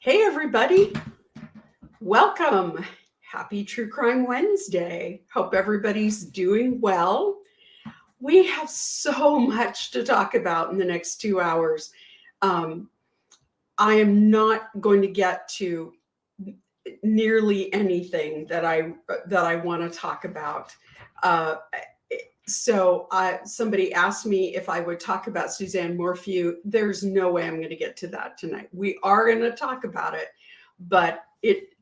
Hey, everybody. Welcome. Happy True Crime Wednesday. Hope everybody's doing well. We have so much to talk about in the next 2 hours. I am not going to get to nearly anything that I want to talk about. Somebody asked me if I would talk about Suzanne Morphew. There's no way I'm going to get to that tonight. We are going to talk about it, but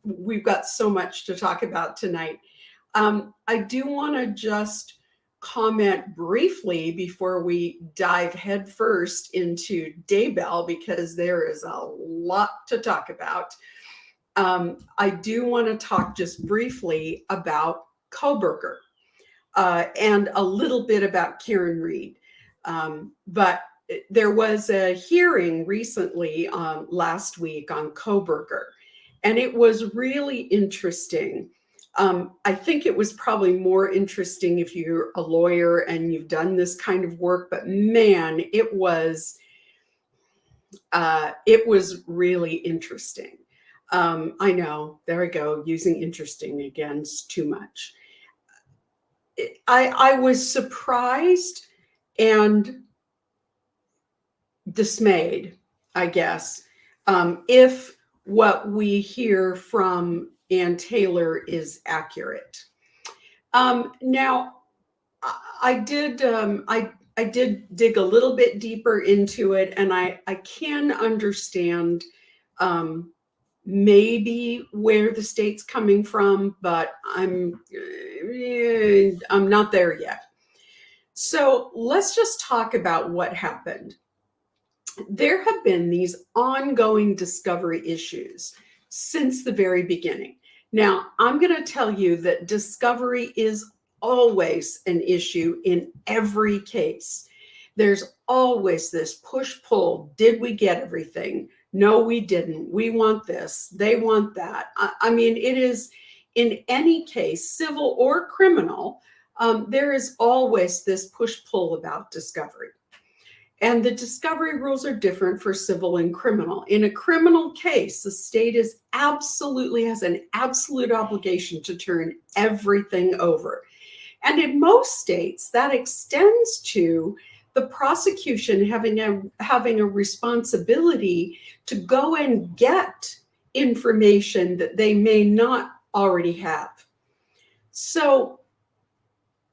we've got so much to talk about tonight. I do want to just comment briefly before we dive headfirst into Daybell, because there is a lot to talk about. I do want to talk just briefly about Koberger. And a little bit about Karen Reed. But there was a hearing recently last week on Koberger, and it was really interesting. I think it was probably more interesting if you're a lawyer and you've done this kind of work, but man, it was really interesting. I know, there I go, using interesting again, it's too much. I was surprised and dismayed, I guess, if what we hear from Ann Taylor is accurate. Now, I did dig a little bit deeper into it, and I can understand maybe where the state's coming from, but I'm not there yet. So let's just talk about what happened. There have been these ongoing discovery issues since the very beginning. Now, I'm going to tell you that discovery is always an issue in every case. There's always this push-pull. Did we get everything? No, we didn't. We want this. They want that. I mean, it is in any case, civil or criminal, there is always this push-pull about discovery. And the discovery rules are different for civil and criminal. In a criminal case, the state has an absolute obligation to turn everything over. And in most states, that extends to the prosecution having a responsibility to go and get information that they may not already have. So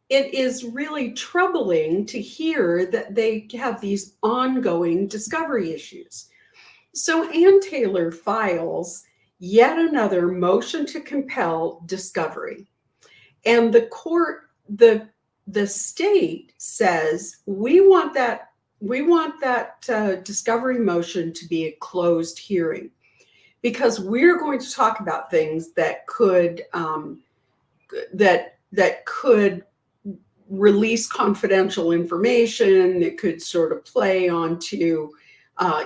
it is really troubling to hear that they have these ongoing discovery issues. So Ann Taylor files yet another motion to compel discovery. And the court, the state says, we want that discovery motion to be a closed hearing, because we're going to talk about things that could release confidential information, that could sort of play onto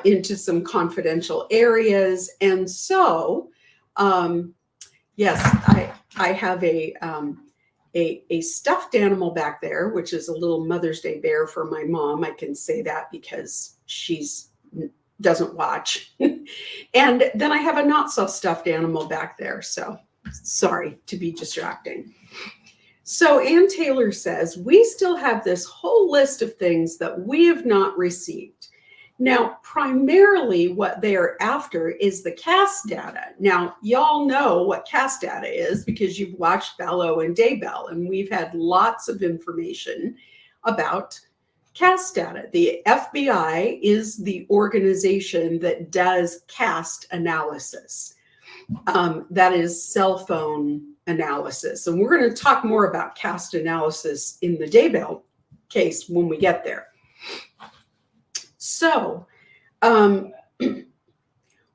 into some confidential areas. And so, yes, I have a stuffed animal back there, which is a little Mother's Day bear for my mom. I can say that because she's doesn't watch. And then I have a not so stuffed animal back there. So sorry to be distracting. So Ann Taylor says, we still have this whole list of things that we have not received. Now, primarily what they are after is the CAS data. Now, y'all know what CAS data is because you've watched Bello and Daybell, and we've had lots of information about CAS data. The FBI is the organization that does CAST analysis. That is cell phone analysis. And we're going to talk more about CAST analysis in the Daybell case when we get there. So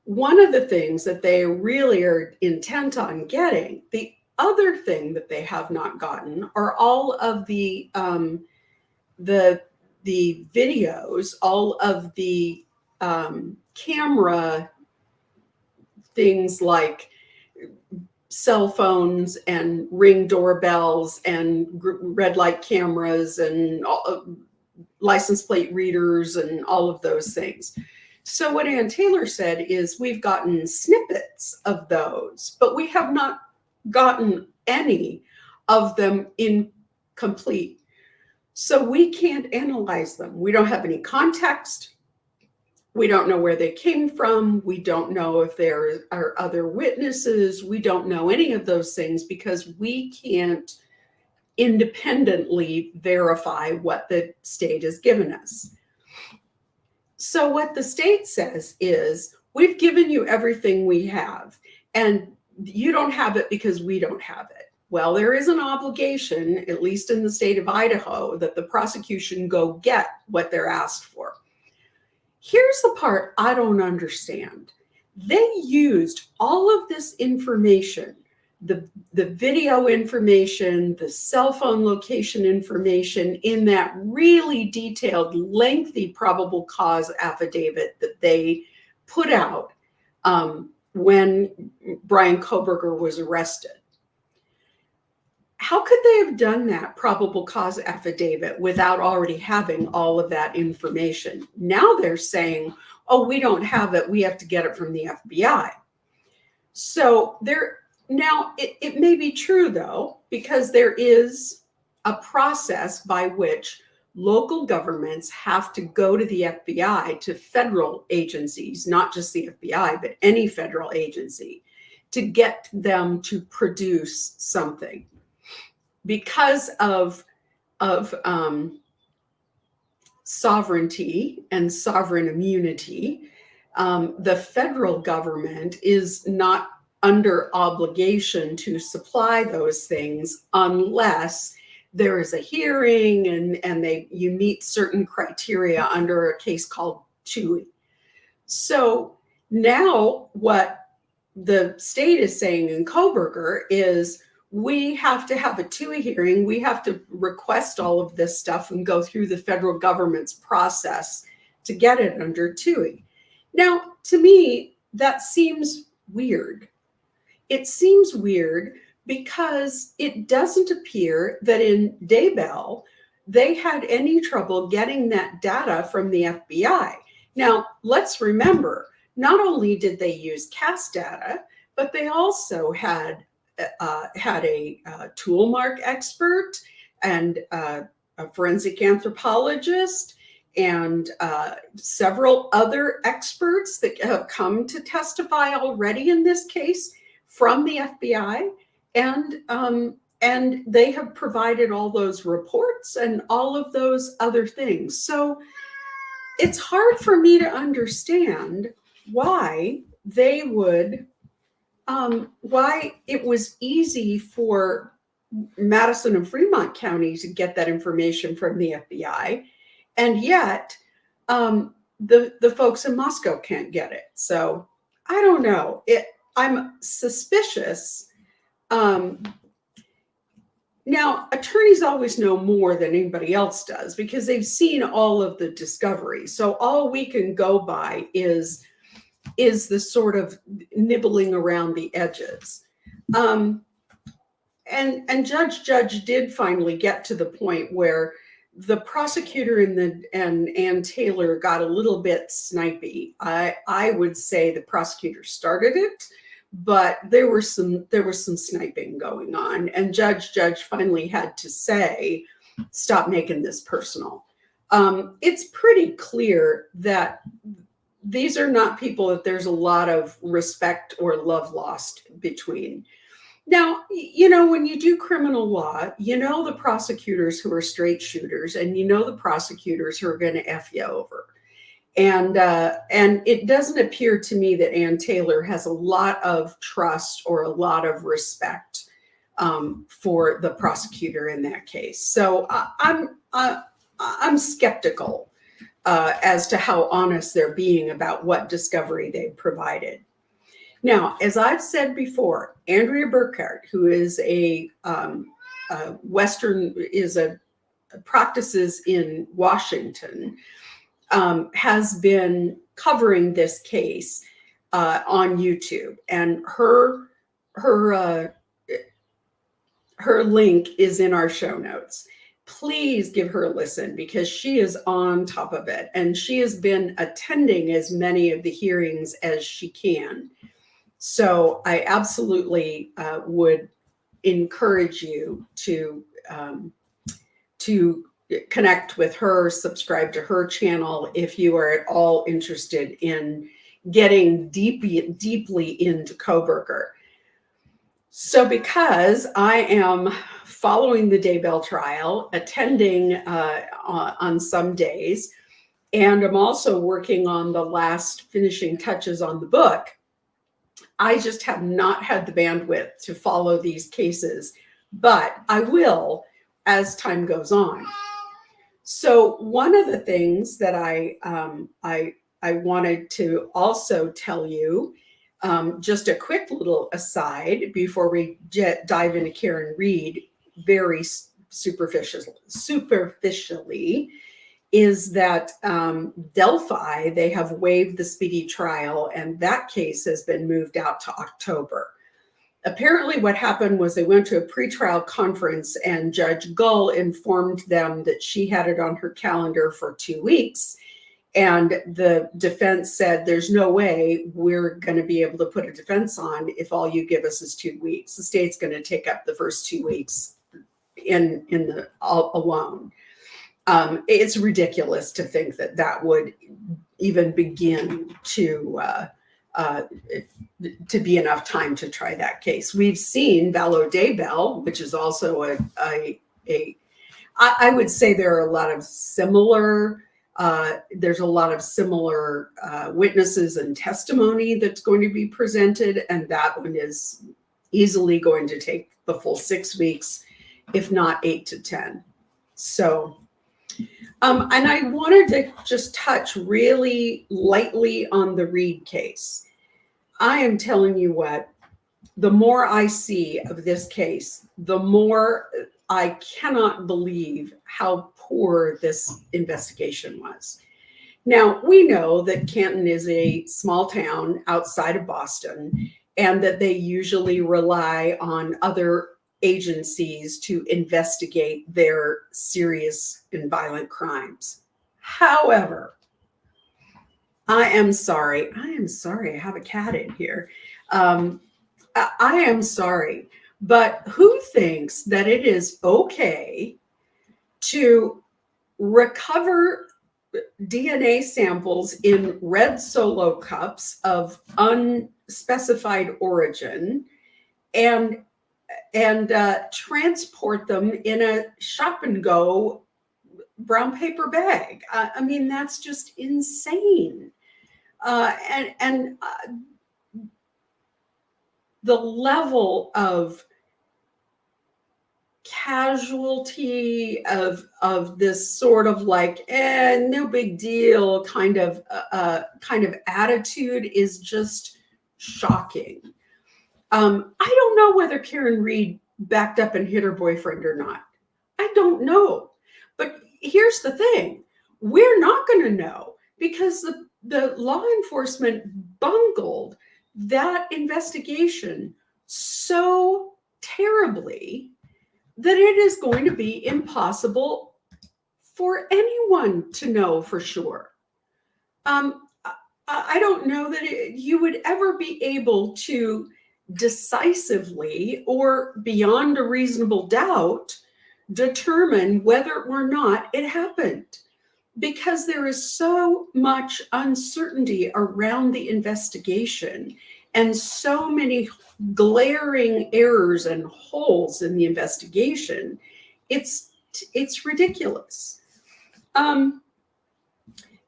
one of the things that they really are intent on getting, the other thing that they have not gotten, are all of the videos, all of the camera things like cell phones and Ring doorbells and red light cameras and license plate readers and all of those things. So what Ann Taylor said is we've gotten snippets of those, but we have not gotten any of them incomplete. So we can't analyze them. We don't have any context. We don't know where they came from. We don't know if there are other witnesses. We don't know any of those things because we can't independently verify what the state has given us. So what the state says is, we've given you everything we have, and you don't have it because we don't have it. Well, there is an obligation, at least in the state of Idaho, that the prosecution go get what they're asked for. Here's the part I don't understand. They used all of this information, the video information, the cell phone location information, in that really detailed, lengthy probable cause affidavit that they put out when Brian Kohberger was arrested. How could they have done that probable cause affidavit without already having all of that information? Now they're saying, oh, we don't have it. We have to get it from the FBI. So now it may be true, though, because there is a process by which local governments have to go to the FBI, to federal agencies, not just the FBI, but any federal agency, to get them to produce something. Because of sovereignty and sovereign immunity, the federal government is not under obligation to supply those things unless there is a hearing and you meet certain criteria under a case called TUI. So now what the state is saying in Kohberger is, we have to have a TUI hearing. We have to request all of this stuff and go through the federal government's process to get it under TUI. Now, to me, that seems weird. It seems weird because it doesn't appear that in Daybell, they had any trouble getting that data from the FBI. Now, let's remember, not only did they use CAS data, but they also had a tool mark expert and a forensic anthropologist and several other experts that have come to testify already in this case from the FBI. And they have provided all those reports and all of those other things. So it's hard for me to understand why they would why it was easy for Madison and Fremont County to get that information from the FBI, and yet the folks in Moscow can't get it. So I don't know. I'm suspicious. Now, attorneys always know more than anybody else does because they've seen all of the discovery. So all we can go by is the sort of nibbling around the edges. And Judge did finally get to the point where the prosecutor and Ann Taylor got a little bit snipey. I would say the prosecutor started it, but there was some sniping going on, and Judge finally had to say, stop making this personal. It's pretty clear that these are not people that there's a lot of respect or love lost between. Now, you know, when you do criminal law, you know the prosecutors who are straight shooters, and you know the prosecutors who are going to F you over. And it doesn't appear to me that Ann Taylor has a lot of trust or a lot of respect for the prosecutor in that case. So I'm skeptical as to how honest they're being about what discovery they've provided. Now, as I've said before, Andrea Burkhart, who is practices in Washington, has been covering this case on YouTube, and her link is in our show notes. please give her a listen, because she is on top of it, and she has been attending as many of the hearings as she can. So I absolutely would encourage you to connect with her, subscribe to her channel if you are at all interested in getting deeply into Coburger. So because I am following the Daybell trial, attending on some days, and I'm also working on the last finishing touches on the book, I just have not had the bandwidth to follow these cases, but I will as time goes on. So one of the things that I wanted to also tell you, just a quick little aside before we dive into Karen Reed very superficially, is that Delphi, they have waived the speedy trial, and that case has been moved out to October. Apparently what happened was they went to a pretrial conference, and Judge Gull informed them that she had it on her calendar for 2 weeks. And the defense said, there's no way we're going to be able to put a defense on if all you give us is 2 weeks. The state's going to take up the first 2 weeks in the alone. It's ridiculous to think that that would even begin to be enough time to try that case. We've seen Vallow Daybell, which is also I would say there are a lot of similar, there's a lot of similar witnesses and testimony that's going to be presented, and that one is easily going to take the full 6 weeks, if not 8 to 10. So, and I wanted to just touch really lightly on the Reed case. I am telling you what, the more I see of this case, the more I cannot believe how poor this investigation was. Now, we know that Canton is a small town outside of Boston, and that they usually rely on other agencies to investigate their serious and violent crimes. However, I am sorry. I have a cat in here. I am sorry, but who thinks that it is okay to recover DNA samples in red Solo cups of unspecified origin and transport them in a shop and go brown paper bag? I mean, that's just insane. And the level of casualty of this sort of like, no big deal kind of attitude is just shocking. I don't know whether Karen Reed backed up and hit her boyfriend or not. I don't know. But here's the thing. We're not going to know, because the law enforcement bungled that investigation so terribly that it is going to be impossible for anyone to know for sure. I don't know that you would ever be able to decisively or beyond a reasonable doubt determine whether or not it happened, because there is so much uncertainty around the investigation and so many glaring errors and holes in the investigation. It's ridiculous.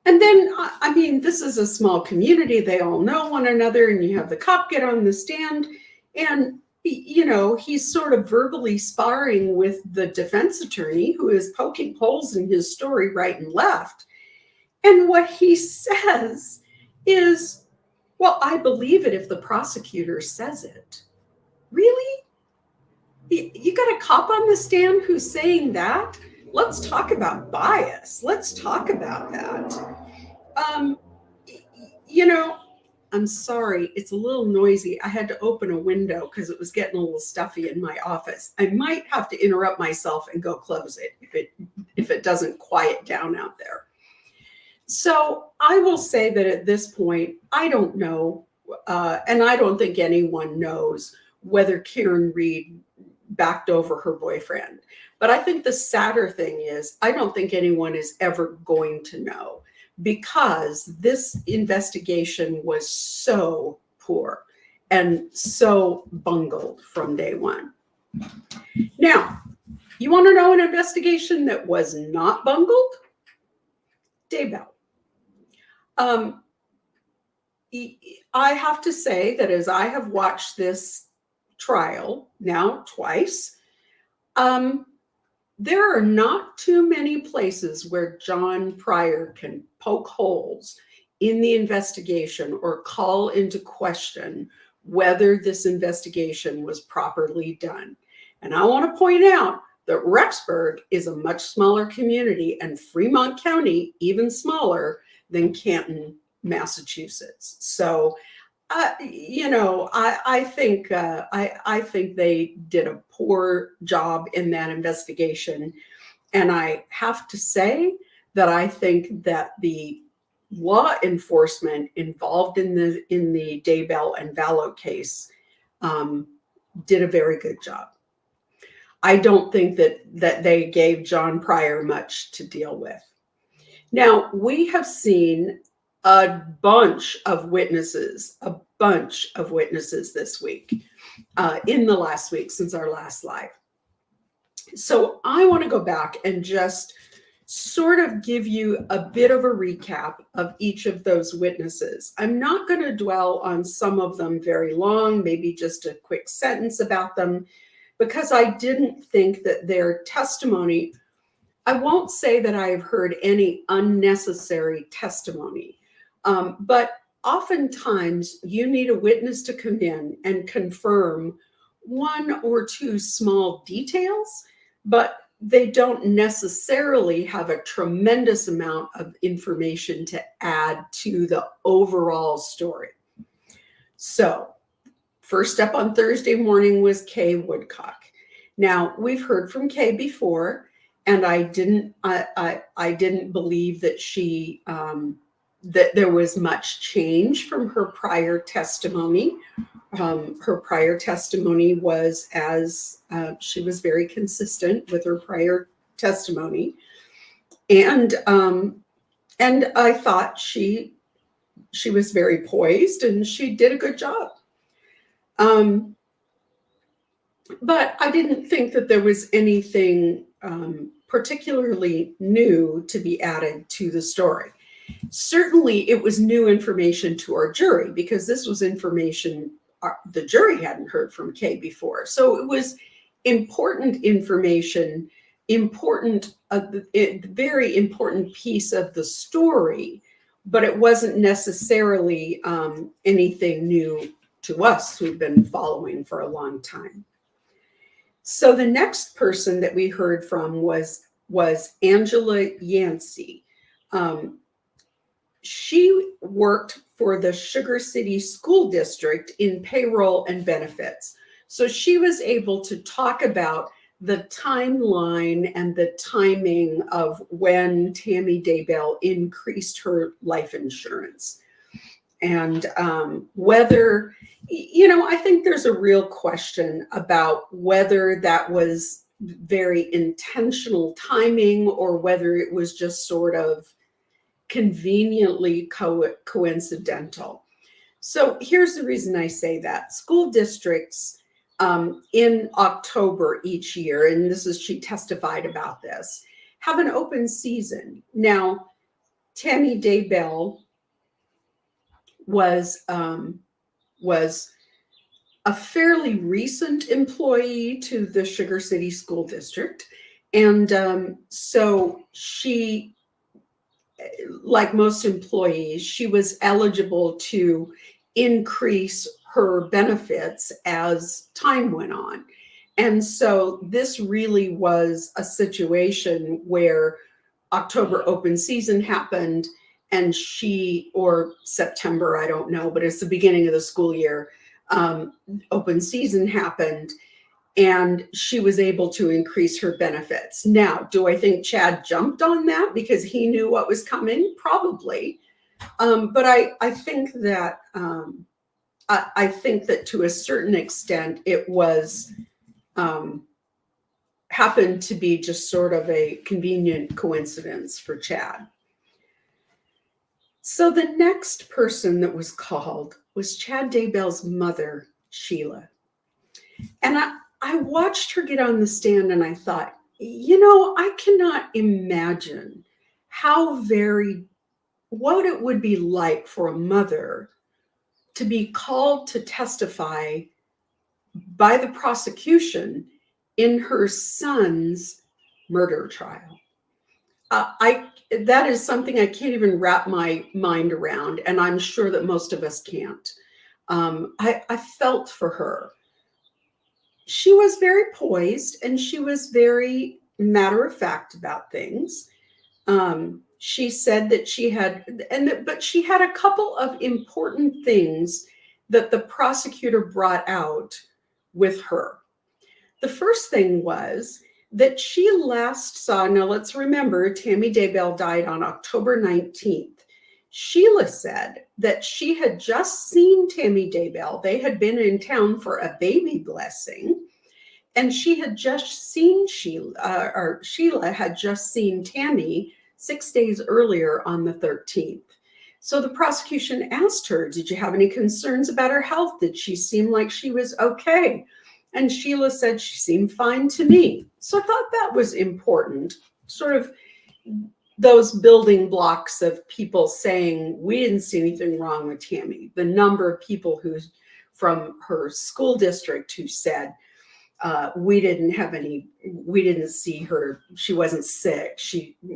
And then, I mean, this is a small community. They all know one another, and you have the cop get on the stand, and, you know, he's sort of verbally sparring with the defense attorney, who is poking holes in his story right and left. And what he says is, well, I believe it if the prosecutor says it. Really? You got a cop on the stand who's saying that? Let's talk about bias. Let's talk about that. You know, I'm sorry, it's a little noisy. I had to open a window because it was getting a little stuffy in my office. I might have to interrupt myself and go close it if it doesn't quiet down out there. So I will say that at this point, I don't know, and I don't think anyone knows whether Karen Reed backed over her boyfriend. But I think the sadder thing is, I don't think anyone is ever going to know, because this investigation was so poor and so bungled from day one. Now, you want to know an investigation that was not bungled? Daybell. I have to say that as I have watched this trial now twice, there are not too many places where John Pryor can poke holes in the investigation or call into question whether this investigation was properly done. And I want to point out that Rexburg is a much smaller community, and Fremont County even smaller than Canton, Massachusetts. So, I think they did a poor job in that investigation, and I have to say that I think that the law enforcement involved in the Daybell and Vallow case did a very good job. I don't think that they gave John Pryor much to deal with. Now, we have seen a bunch of witnesses this week, in the last week since our last live. So I want to go back and just sort of give you a bit of a recap of each of those witnesses. I'm not going to dwell on some of them very long, maybe just a quick sentence about them, because I didn't think that their testimony, I won't say that I've heard any unnecessary testimony, but oftentimes you need a witness to come in and confirm one or two small details, but they don't necessarily have a tremendous amount of information to add to the overall story. So, first up on Thursday morning was Kay Woodcock. Now, we've heard from Kay before, and I didn't believe that she that there was much change from her prior testimony. Her prior testimony was she was very consistent with her prior testimony, and I thought she was very poised and she did a good job. But I didn't think that there was anything particularly new to be added to the story. Certainly, it was new information to our jury, because this was information the jury hadn't heard from Kay before. So it was important information, very important piece of the story, but it wasn't necessarily anything new to us who've been following for a long time. So the next person that we heard from was Angela Yancey. She worked for the Sugar City School District in payroll and benefits. So she was able to talk about the timeline and the timing of when Tammy Daybell increased her life insurance. And whether, I think there's a real question about whether that was very intentional timing or whether it was just sort of conveniently coincidental. So here's the reason I say that. School districts in October each year, and she testified about this, have an open season. Now, Tammy Daybell was a fairly recent employee to the Sugar City School District. And so she, like most employees, she was eligible to increase her benefits as time went on. And so this really was a situation where October open season happened, and or September, I don't know, but it's the beginning of the school year. Open season happened, and she was able to increase her benefits. Now, do I think Chad jumped on that because he knew what was coming? Probably. But I think that I think that to a certain extent it was happened to be just sort of a convenient coincidence for Chad. So the next person that was called was Chad Daybell's mother, Sheila. And I watched her get on the stand and I thought, I cannot imagine what it would be like for a mother to be called to testify by the prosecution in her son's murder trial. That is something I can't even wrap my mind around, and I'm sure that most of us can't. I felt for her. She was very poised and she was very matter of fact about things. She said that she had, but she had a couple of important things that the prosecutor brought out with her. The first thing was that she last saw, now let's remember, Tammy Daybell died on October 19th. Sheila said that she had just seen Tammy Daybell. They had been in town for a baby blessing, and she had just seen Sheila had just seen Tammy 6 days earlier on the 13th. So the prosecution asked her, did you have any concerns about her health? Did she seem like she was okay? And Sheila said she seemed fine to me. So I thought that was important, sort of those building blocks of people saying, we didn't see anything wrong with Tammy. The number of people from her school district who said, we didn't see her, she wasn't sick,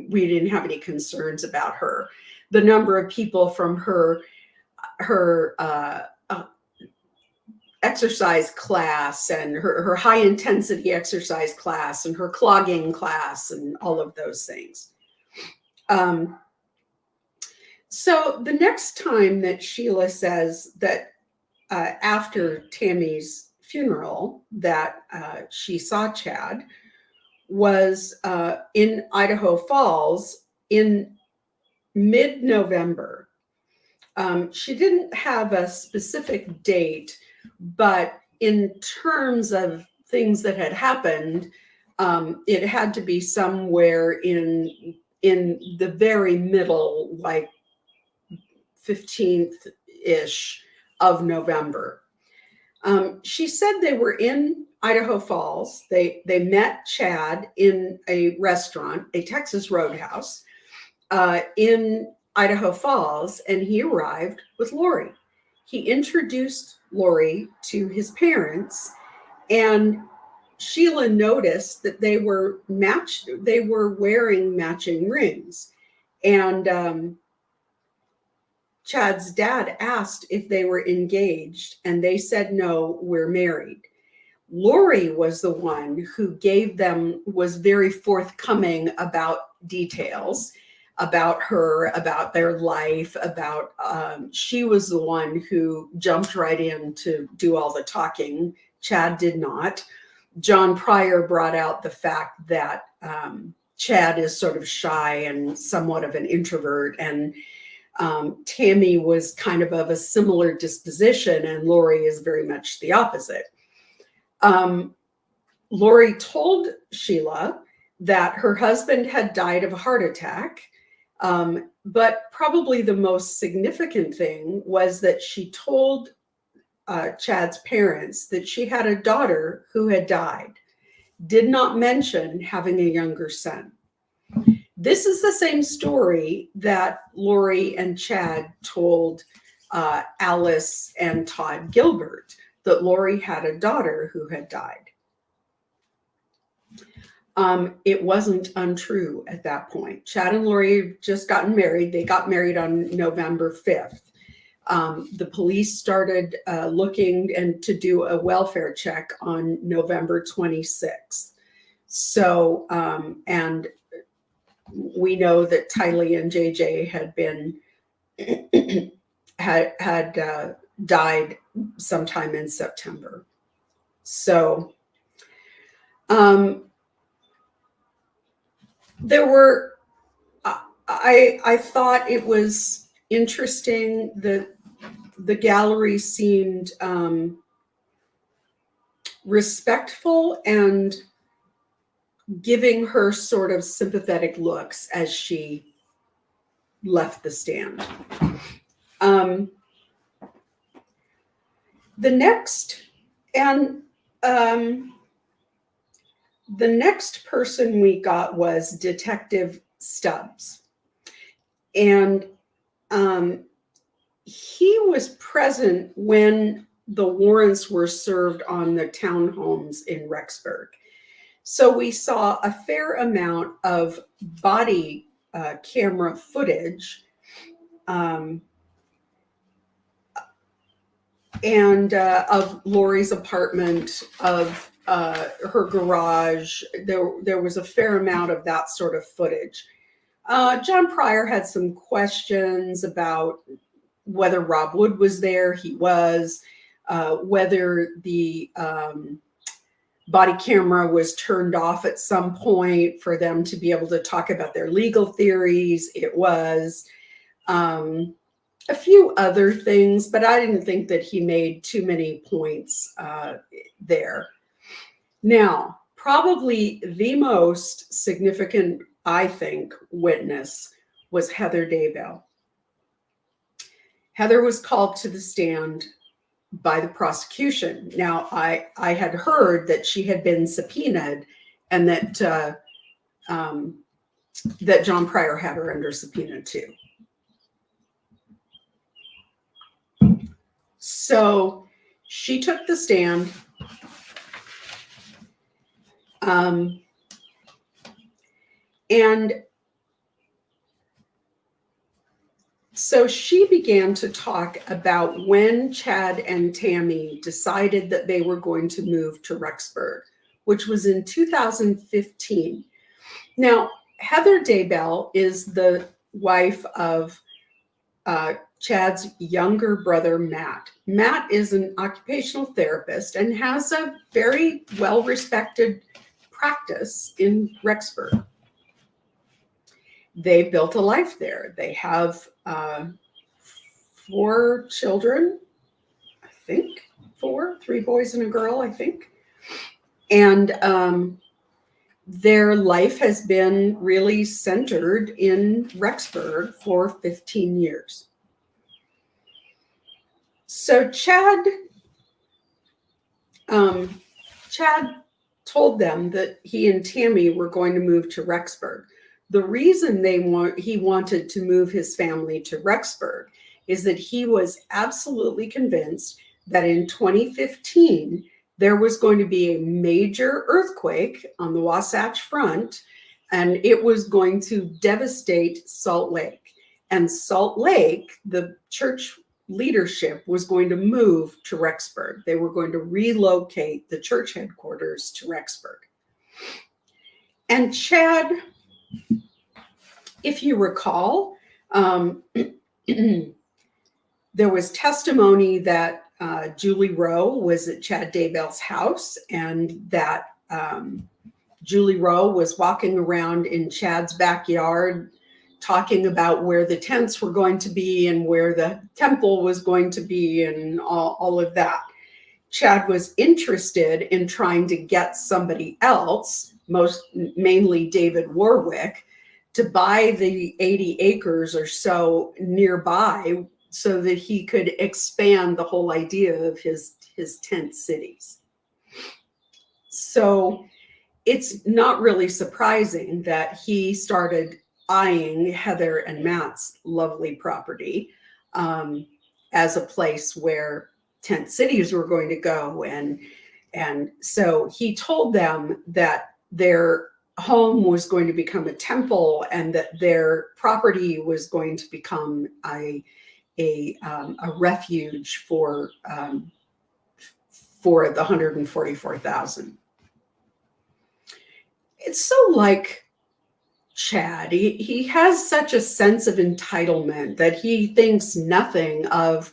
we didn't have any concerns about her. The number of people from her exercise class and her high intensity exercise class and her clogging class and all of those things. So the next time that Sheila says that after Tammy's funeral that she saw Chad was in Idaho Falls in mid-November. She didn't have a specific date, but in terms of things that had happened, it had to be somewhere in the very middle, like 15th-ish of November. She said they were in Idaho Falls. They met Chad in a restaurant, a Texas Roadhouse, in Idaho Falls, and he arrived with Lori. He introduced Lori to his parents, and Sheila noticed that they were wearing matching rings. And Chad's dad asked if they were engaged, and they said, no, we're married. Lori was the one who was very forthcoming about details about her, about their life, she was the one who jumped right in to do all the talking. Chad did not. John Pryor brought out the fact that Chad is sort of shy and somewhat of an introvert, and Tammy was kind of a similar disposition, and Lori is very much the opposite. Lori told Sheila that her husband had died of a heart attack, but probably the most significant thing was that she told Chad's parents that she had a daughter who had died, did not mention having a younger son. This is the same story that Lori and Chad told Alice and Todd Gilbert, that Lori had a daughter who had died. It wasn't untrue at that point. Chad and Lori had just gotten married. They got married on November 5th. The police started looking and to do a welfare check on November 26th. So, and we know that Tylee and JJ had been had died sometime in September. So there were, I thought it was interesting that the gallery seemed respectful and giving her sort of sympathetic looks as she left the stand. The next person we got was Detective Stubbs. And he was present when the warrants were served on the townhomes in Rexburg. So we saw a fair amount of body camera footage and of Lori's apartment, of her garage. There was a fair amount of that sort of footage. John Pryor had some questions about whether Rob Wood was there. He was. Whether the body camera was turned off at some point for them to be able to talk about their legal theories. It was. A few other things, but I didn't think that he made too many points there. Now, probably the most significant, I think, witness was Heather Daybell. Heather was called to the stand by the prosecution. Now, I had heard that she had been subpoenaed and that that John Pryor had her under subpoena too. So she took the stand. And so she began to talk about when Chad and Tammy decided that they were going to move to Rexburg, which was in 2015. Now, Heather Daybell is the wife of Chad's younger brother, Matt. Matt is an occupational therapist and has a very well-respected practice in Rexburg. They built a life there. They have 4 children, I think, 3 boys and a girl, I think. And their life has been really centered in Rexburg for 15 years. So Chad told them that he and Tammy were going to move to Rexburg. The reason he wanted to move his family to Rexburg is that he was absolutely convinced that in 2015, there was going to be a major earthquake on the Wasatch Front, and it was going to devastate Salt Lake. And Salt Lake, the church leadership, was going to move to Rexburg. They were going to relocate the church headquarters to Rexburg. And Chad, if you recall, there was testimony that Julie Rowe was at Chad Daybell's house, and that Julie Rowe was walking around in Chad's backyard talking about where the tents were going to be and where the temple was going to be and all of that. Chad was interested in trying to get somebody else, mainly David Warwick, to buy the 80 acres or so nearby so that he could expand the whole idea of his tent cities. So it's not really surprising that he started eyeing Heather and Matt's lovely property as a place where tent cities were going to go. And so he told them that their home was going to become a temple and that their property was going to become a refuge for the 144,000. It's so like Chad. He has such a sense of entitlement that he thinks nothing of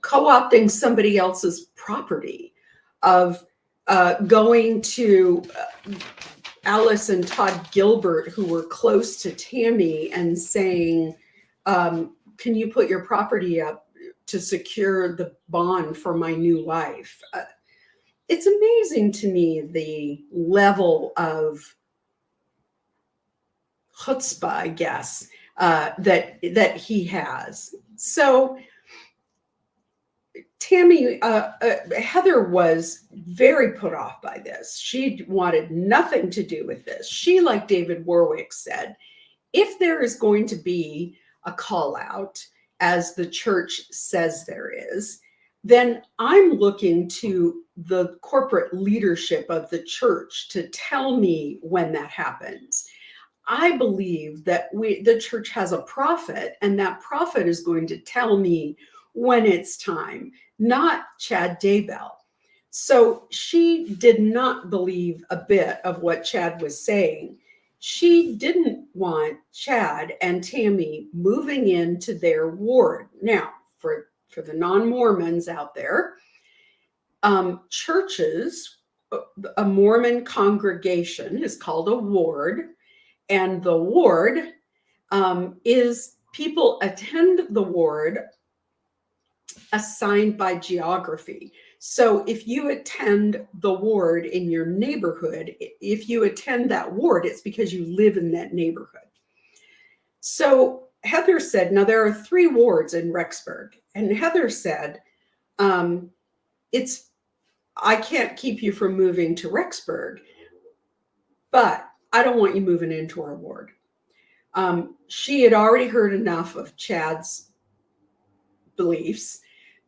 co-opting somebody else's property, of going to Alice and Todd Gilbert, who were close to Tammy, and saying, can you put your property up to secure the bond for my new life? It's amazing to me the level of chutzpah, I guess, that he has. So Tammy, Heather was very put off by this. She wanted nothing to do with this. She, like David Warwick said, if there is going to be a call out, as the church says there is, then I'm looking to the corporate leadership of the church to tell me when that happens. I believe that the church has a prophet, and that prophet is going to tell me when it's time, not Chad Daybell. So she did not believe a bit of what Chad was saying. She didn't want Chad and Tammy moving into their ward. Now, for the non-Mormons out there, churches, a Mormon congregation is called a ward, and the ward is people attend the ward assigned by geography. So if you attend the ward in your neighborhood, if you attend that ward, it's because you live in that neighborhood. So Heather said, now there are 3 wards in Rexburg. And Heather said, I can't keep you from moving to Rexburg, but I don't want you moving into our ward. She had already heard enough of Chad's beliefs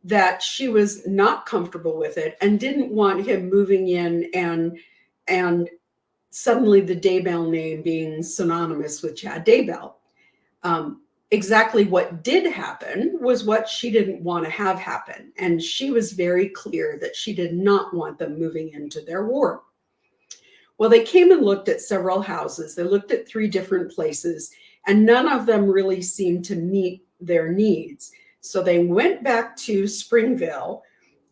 that she was not comfortable with it and didn't want him moving in and suddenly the Daybell name being synonymous with Chad Daybell. Exactly what did happen was what she didn't want to have happen. And she was very clear that she did not want them moving into their ward. Well, they came and looked at several houses. They looked at 3 different places, and none of them really seemed to meet their needs. So they went back to Springville,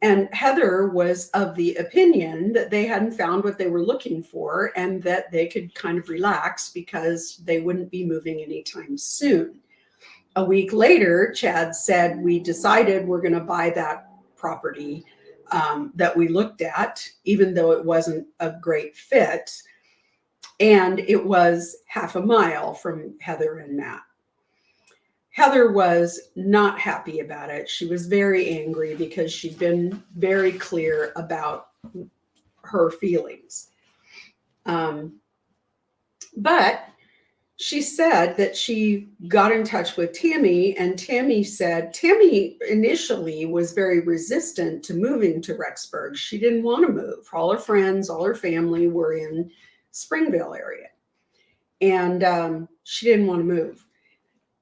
and Heather was of the opinion that they hadn't found what they were looking for and that they could kind of relax because they wouldn't be moving anytime soon. A week later, Chad said, we decided we're going to buy that property that we looked at, even though it wasn't a great fit. And it was half a mile from Heather and Matt. Heather was not happy about it. She was very angry because she'd been very clear about her feelings. But she said that she got in touch with Tammy, and Tammy said, Tammy initially was very resistant to moving to Rexburg. She didn't want to move. All her friends, all her family were in Springville area. And she didn't want to move.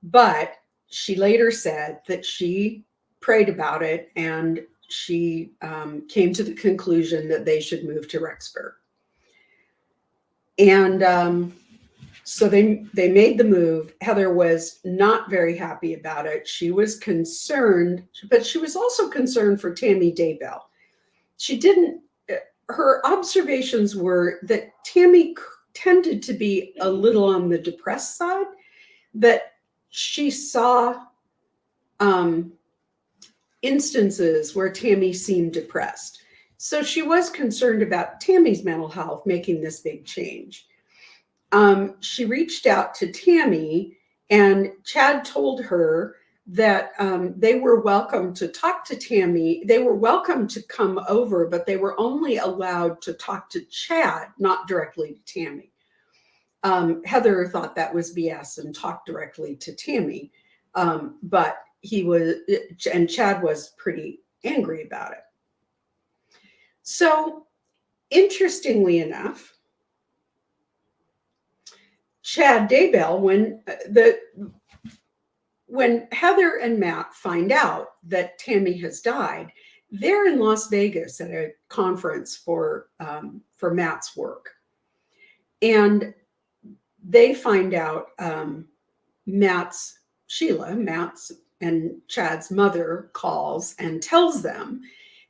But she later said that she prayed about it, and she came to the conclusion that they should move to Rexburg. And so they made the move. Heather was not very happy about it. She was concerned, but she was also concerned for Tammy Daybell. Her observations were that Tammy tended to be a little on the depressed side, that she saw instances where Tammy seemed depressed. So she was concerned about Tammy's mental health making this big change. She reached out to Tammy, and Chad told her that they were welcome to talk to Tammy. They were welcome to come over, but they were only allowed to talk to Chad, not directly to Tammy. Heather thought that was BS and talked directly to Tammy, but Chad was pretty angry about it. So, interestingly enough, Chad Daybell, when Heather and Matt find out that Tammy has died, they're in Las Vegas at a conference for Matt's work. And they find out Matt's and Chad's mother calls and tells them,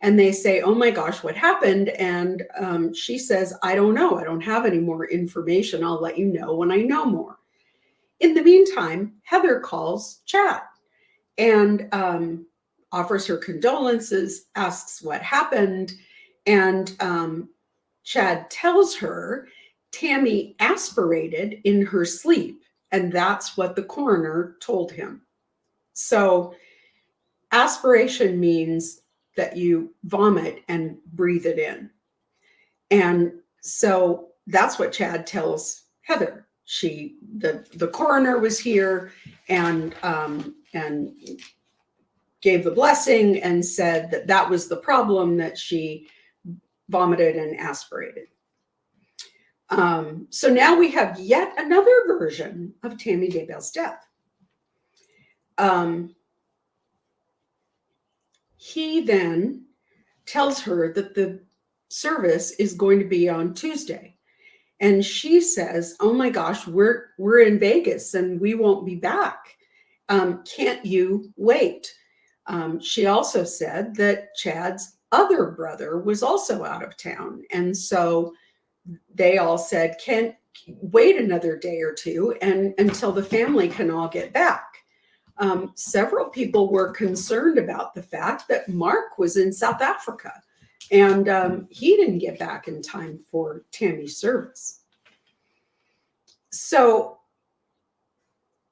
and they say, oh my gosh, what happened? And she says, I don't know. I don't have any more information. I'll let you know when I know more. In the meantime, Heather calls Chad and offers her condolences, asks what happened. And Chad tells her Tammy aspirated in her sleep. And that's what the coroner told him. So aspiration means that you vomit and breathe it in. And so that's what Chad tells Heather. The coroner was here and gave the blessing and said that that was the problem, that she vomited and aspirated. So now we have yet another version of Tammy Daybell's death. He then tells her that the service is going to be on Tuesday. And she says, oh my gosh, we're in Vegas and we won't be back. Can't you wait? She also said that Chad's other brother was also out of town. And so they all said, can wait another day or two and until the family can all get back. Several people were concerned about the fact that Mark was in South Africa and he didn't get back in time for Tammy's service. So,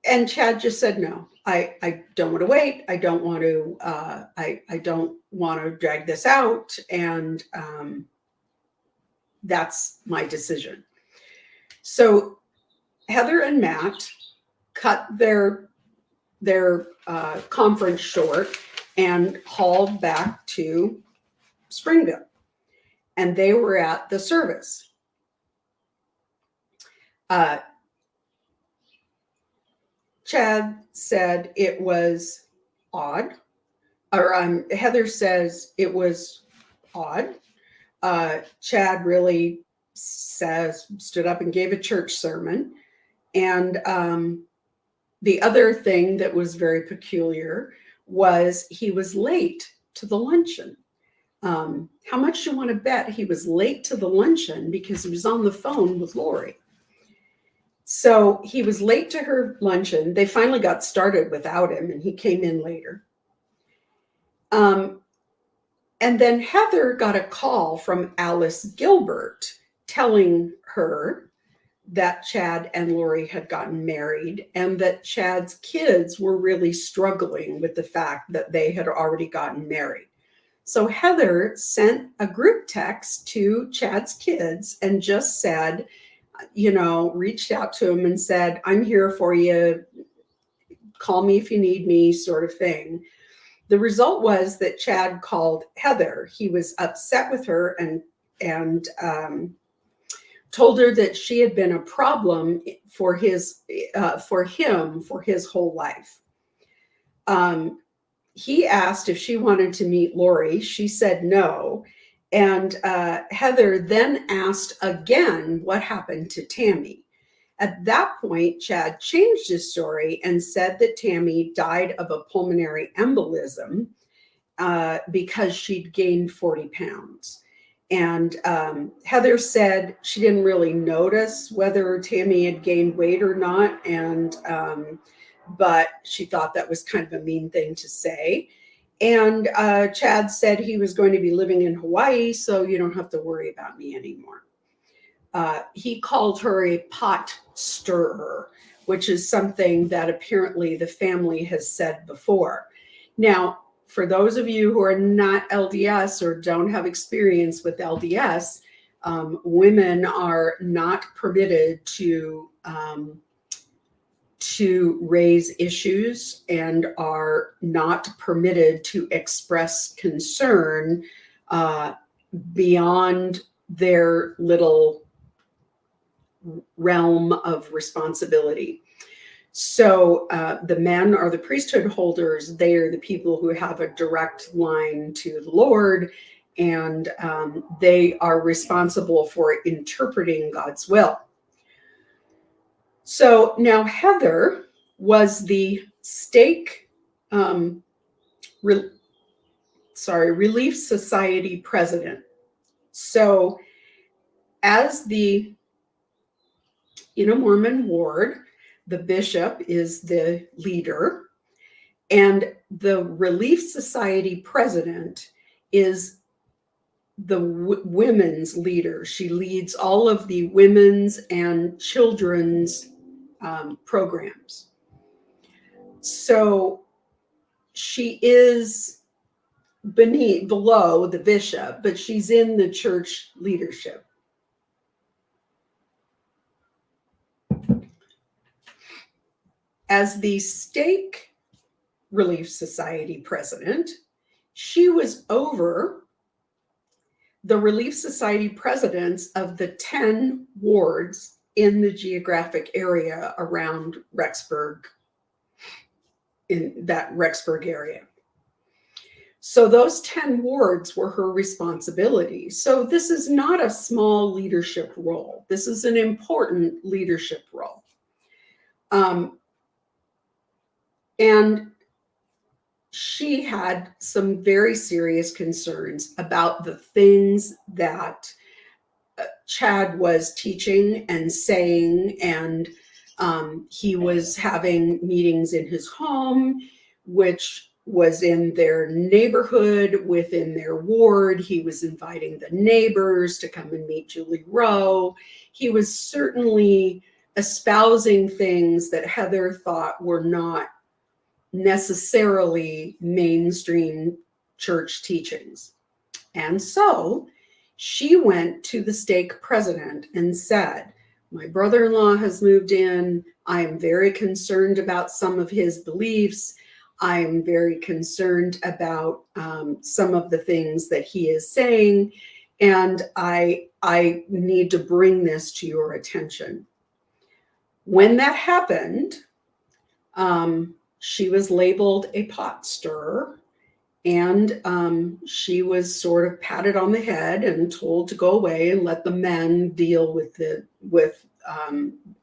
and Chad just said, no, I don't want to wait. I don't want to, I don't want to drag this out. And that's my decision. So Heather and Matt cut their conference short and hauled back to Springville. And they were at the service. Chad said it was odd, or Heather says it was odd. Chad really stood up and gave a church sermon. And the other thing that was very peculiar was he was late to the luncheon. How much do you want to bet he was late to the luncheon because he was on the phone with Lori? So he was late to her luncheon. They finally got started without him and he came in later. And then Heather got a call from Alice Gilbert telling her that Chad and Lori had gotten married and that Chad's kids were really struggling with the fact that they had already gotten married. So Heather sent a group text to Chad's kids and just said, reached out to him and said, I'm here for you. Call me if you need me, sort of thing. The result was that Chad called Heather. He was upset with her and told her that she had been a problem for him for his whole life. He asked if she wanted to meet Lori. She said no. And Heather then asked again what happened to Tammy. At that point, Chad changed his story and said that Tammy died of a pulmonary embolism because she'd gained 40 pounds. And Heather said she didn't really notice whether Tammy had gained weight or not. And but she thought that was kind of a mean thing to say. And Chad said he was going to be living in Hawaii, so you don't have to worry about me anymore. He called her a pot stirrer, which is something that apparently the family has said before. Now, for those of you who are not LDS or don't have experience with LDS, women are not permitted to raise issues and are not permitted to express concern beyond their little realm of responsibility. So the men are the priesthood holders. They are the people who have a direct line to the Lord, and they are responsible for interpreting God's will. So now Heather was the stake re- Relief Society president. So as in a Mormon ward, the bishop is the leader, and the Relief Society president is the women's leader. She leads all of the women's and children's programs. So she is below the bishop, but she's in the church leadership. As the stake Relief Society president, she was over the Relief Society presidents of the 10 wards in the geographic area around Rexburg, in that Rexburg area. So those 10 wards were her responsibility. So this is not a small leadership role. This is an important leadership role. And she had some very serious concerns about the things that Chad was teaching and saying, and he was having meetings in his home, which was in their neighborhood, within their ward. He was inviting the neighbors to come and meet Julie Rowe. He was certainly espousing things that Heather thought were not necessarily mainstream church teachings. And so she went to the stake president and said, my brother-in-law has moved in. I am very concerned about some of his beliefs. I am very concerned about some of the things that he is saying, and I need to bring this to your attention. When that happened, she was labeled a pot stirrer, and she was sort of patted on the head and told to go away and let the men deal with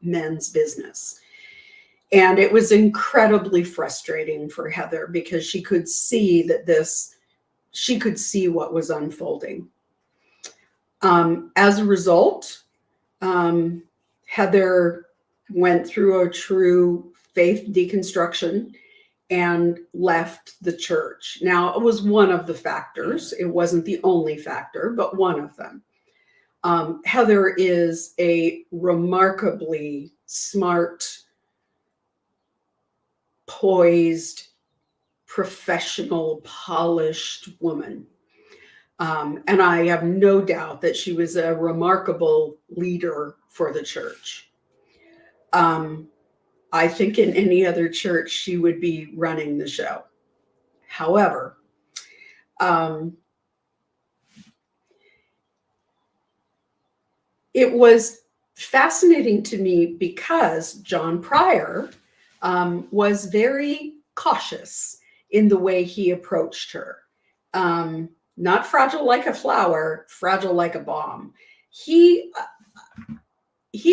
men's business. And it was incredibly frustrating for Heather because she could see what was unfolding. As a result, Heather went through a true faith deconstruction and left the church. Now, it was one of the factors. It wasn't the only factor, but one of them. Heather is a remarkably smart, poised, professional, polished woman. And I have no doubt that she was a remarkable leader for the church. I think in any other church, she would be running the show. However, it was fascinating to me because John Pryor was very cautious in the way he approached her. Not fragile like a flower, fragile like a bomb. He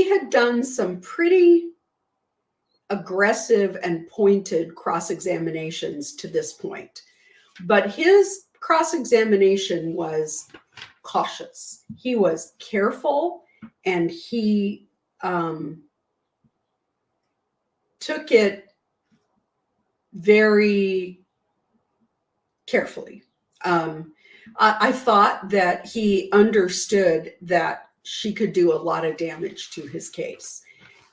had done some pretty aggressive and pointed cross-examinations to this point, but his cross-examination was cautious. He was careful, and he took it very carefully. I thought that he understood that she could do a lot of damage to his case.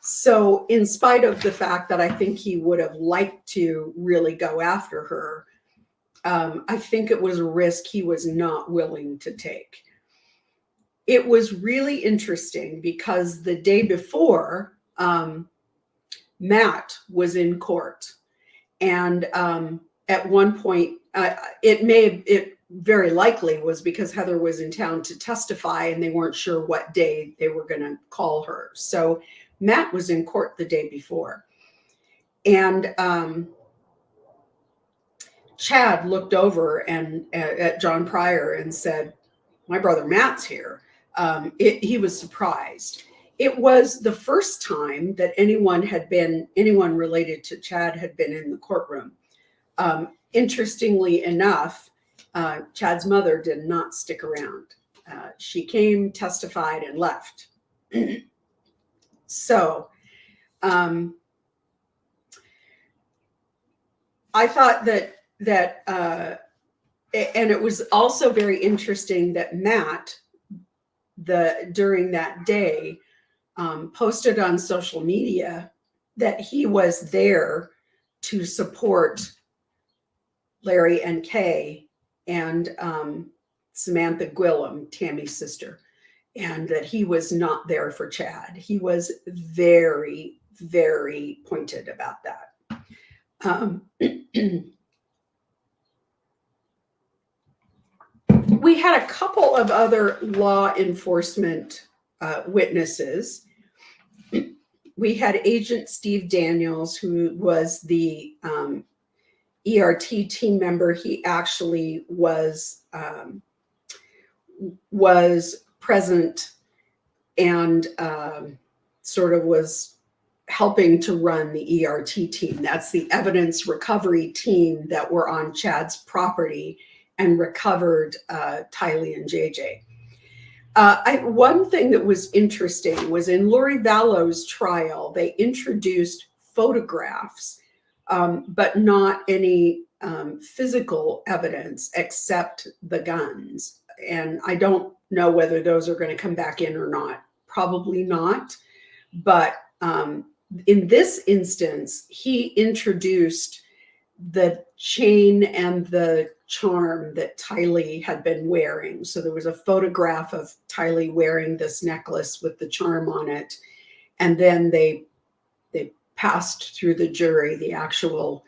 So in spite of the fact that I think he would have liked to really go after her, I think it was a risk he was not willing to take. It was really interesting because the day before, Matt was in court. And at one point, it very likely was because Heather was in town to testify and they weren't sure what day they were going to call her. So Matt was in court the day before. And Chad looked over at John Pryor and said, my brother Matt's here. He was surprised. it was the first time that anyone related to Chad had been in the courtroom. Interestingly enough, Chad's mother did not stick around. She came, testified, and left. So I thought that and it was also very interesting that Matt, during that day, posted on social media that he was there to support Larry and Kay and Samantha Gwillem, Tammy's sister, and that he was not there for Chad. He was very, very pointed about that. We had a couple of other law enforcement witnesses. We had Agent Steve Daniels, who was the ERT team member. He actually was present and sort of was helping to run the ERT team. That's the evidence recovery team that were on Chad's property and recovered Tylee and JJ. One thing that was interesting was in Lori Vallow's trial, they introduced photographs, but not any physical evidence except the guns. And I don't know whether those are going to come back in or not. Probably not. But in this instance, he introduced the chain and the charm that Tylee had been wearing. So there was a photograph of Tylee wearing this necklace with the charm on it. And then they passed through the jury the actual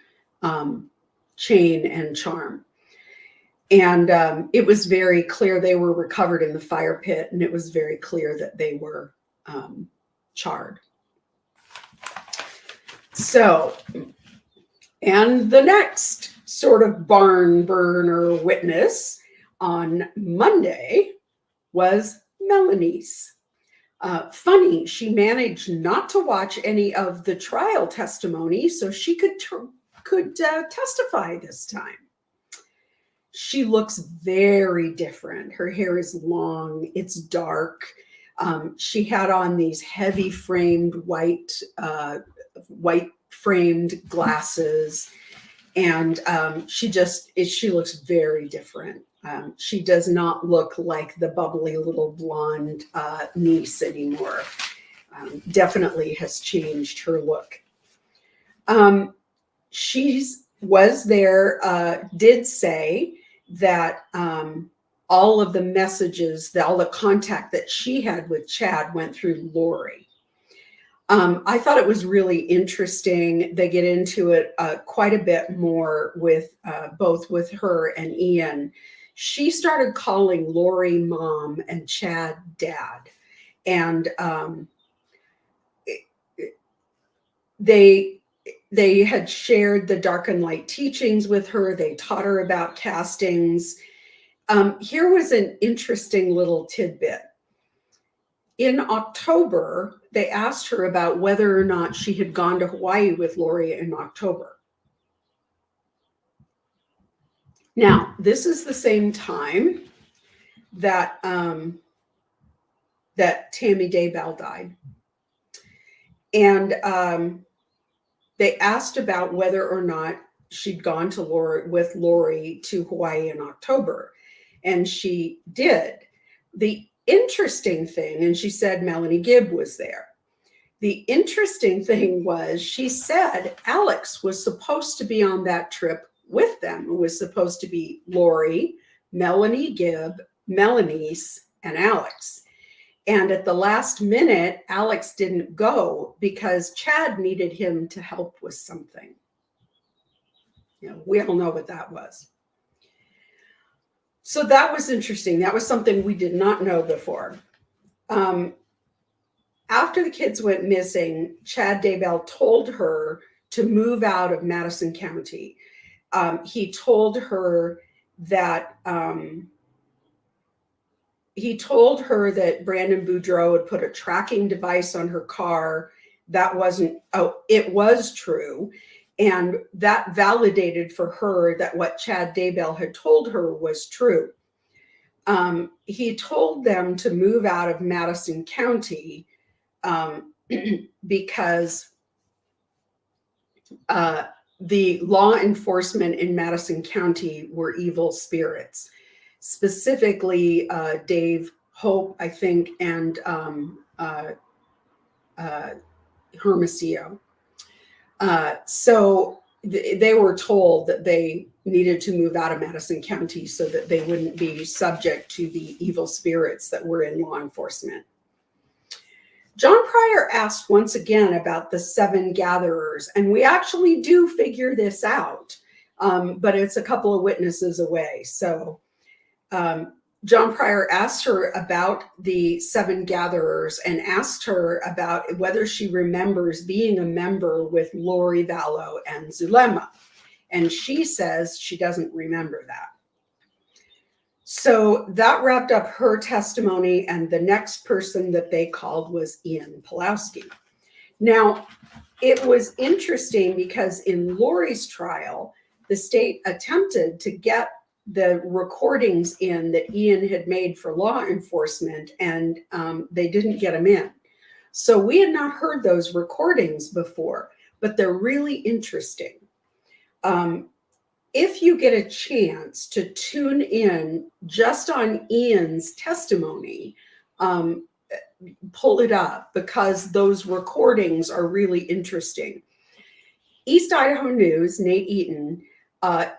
chain and charm. And it was very clear they were recovered in the fire pit, and it was very clear that they were charred. So, and the next sort of barn burner witness on Monday was Melanie's. Funny, she managed not to watch any of the trial testimony so she could testify this time. She looks very different. Her hair is long, it's dark. She had on these heavy framed white framed glasses, and she looks very different. She does not look like the bubbly little blonde niece anymore. Definitely has changed her look. She was there, did say that all of the messages, all the contact that she had with Chad went through Lori. I thought it was really interesting. They get into it quite a bit more with both with her and Ian. She started calling Lori mom and Chad dad. And they had shared the dark and light teachings with her. They taught her about castings. Here was an interesting little tidbit. In October, they asked her about whether or not she had gone to Hawaii with Lori in October. Now, this is the same time that that Tammy Daybell died. And they asked about whether or not she'd gone to with Lori to Hawaii in October. And she did. The interesting thing, and she said Melanie Gibb was there. The interesting thing was she said Alex was supposed to be on that trip with them. It was supposed to be Lori, Melanie Gibb, Melanie's, and Alex. And at the last minute, Alex didn't go because Chad needed him to help with something. You know, we all know what that was. So that was interesting. That was something we did not know before. After the kids went missing, Chad Daybell told her to move out of Madison County. He told her that he told her that Brandon Boudreaux had put a tracking device on her car. That wasn't, oh, it was true. And that validated for her that what Chad Daybell had told her was true. He told them to move out of Madison County because the law enforcement in Madison County were evil spirits, specifically Dave Hope, I think, and Hermosillo. So they were told that they needed to move out of Madison County so that they wouldn't be subject to the evil spirits that were in law enforcement. John Pryor asked once again about the 7 gatherers, and we actually do figure this out, but it's a couple of witnesses away. So John Pryor asked her about the 7 gatherers and asked her about whether she remembers being a member with Lori Vallow and Zulema. And she says she doesn't remember that. So that wrapped up her testimony, and the next person that they called was Ian Pulowski. Now, it was interesting because in Lori's trial, the state attempted to get the recordings in that Ian had made for law enforcement, and they didn't get them in. So we had not heard those recordings before, but they're really interesting. If you get a chance to tune in just on Ian's testimony, pull it up because those recordings are really interesting. East Idaho News, Nate Eaton, on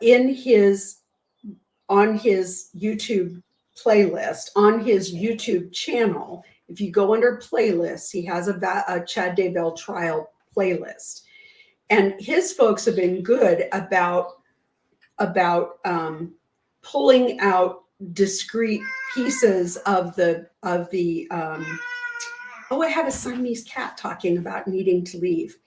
his YouTube playlist, on his YouTube channel, if you go under playlists, he has a Chad Daybell trial playlist. And his folks have been good about pulling out discrete pieces of the oh, I have a Siamese cat talking about needing to leave.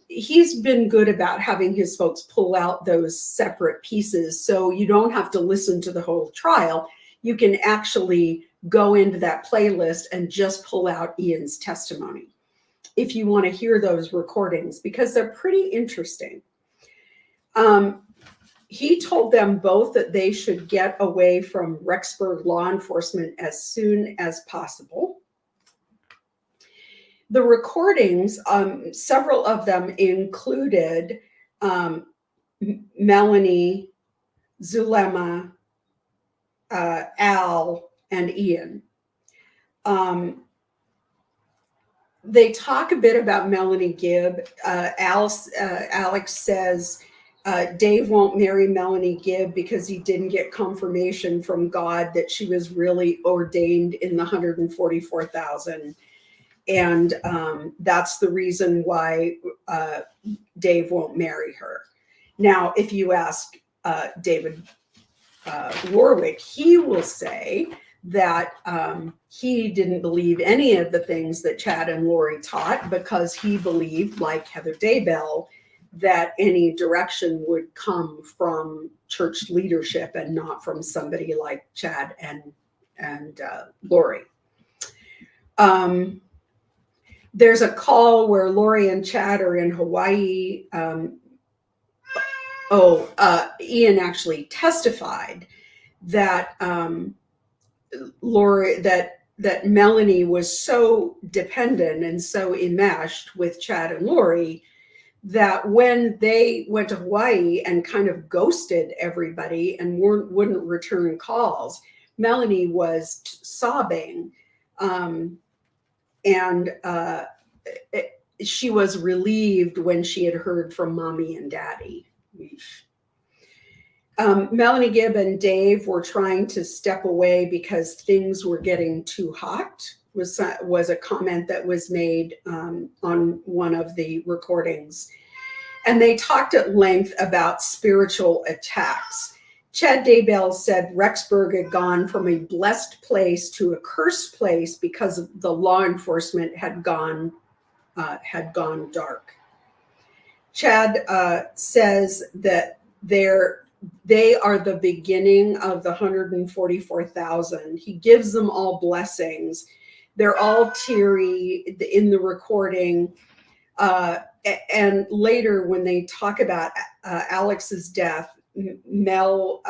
He's been good about having his folks pull out those separate pieces, so you don't have to listen to the whole trial. You can actually go into that playlist and just pull out Ian's testimony if you want to hear those recordings, because they're pretty interesting. He told them both that they should get away from Rexburg law enforcement as soon as possible. The recordings, several of them included Melanie, Zulema, Al, and Ian. They talk a bit about Melanie Gibb. Alex says, Dave won't marry Melanie Gibb because he didn't get confirmation from God that she was really ordained in the 144,000. And that's the reason why Dave won't marry her. Now, if you ask David Warwick, he will say that he didn't believe any of the things that Chad and Lori taught because he believed, like Heather Daybell, that any direction would come from church leadership and not from somebody like Chad and Lori. There's a call where Lori and Chad are in Hawaii. Ian actually testified that Lori, that Melanie was so dependent and so enmeshed with Chad and Lori that when they went to Hawaii and kind of ghosted everybody and wouldn't return calls, Melanie was sobbing. She was relieved when she had heard from Mommy and Daddy. Melanie Gibb and Dave were trying to step away because things were getting too hot, was a comment that was made on one of the recordings. And they talked at length about spiritual attacks. Chad Daybell said Rexburg had gone from a blessed place to a cursed place because the law enforcement had gone dark. Chad says that they are the beginning of the 144,000. He gives them all blessings. They're all teary in the recording. And later, when they talk about Alex's death, Melanie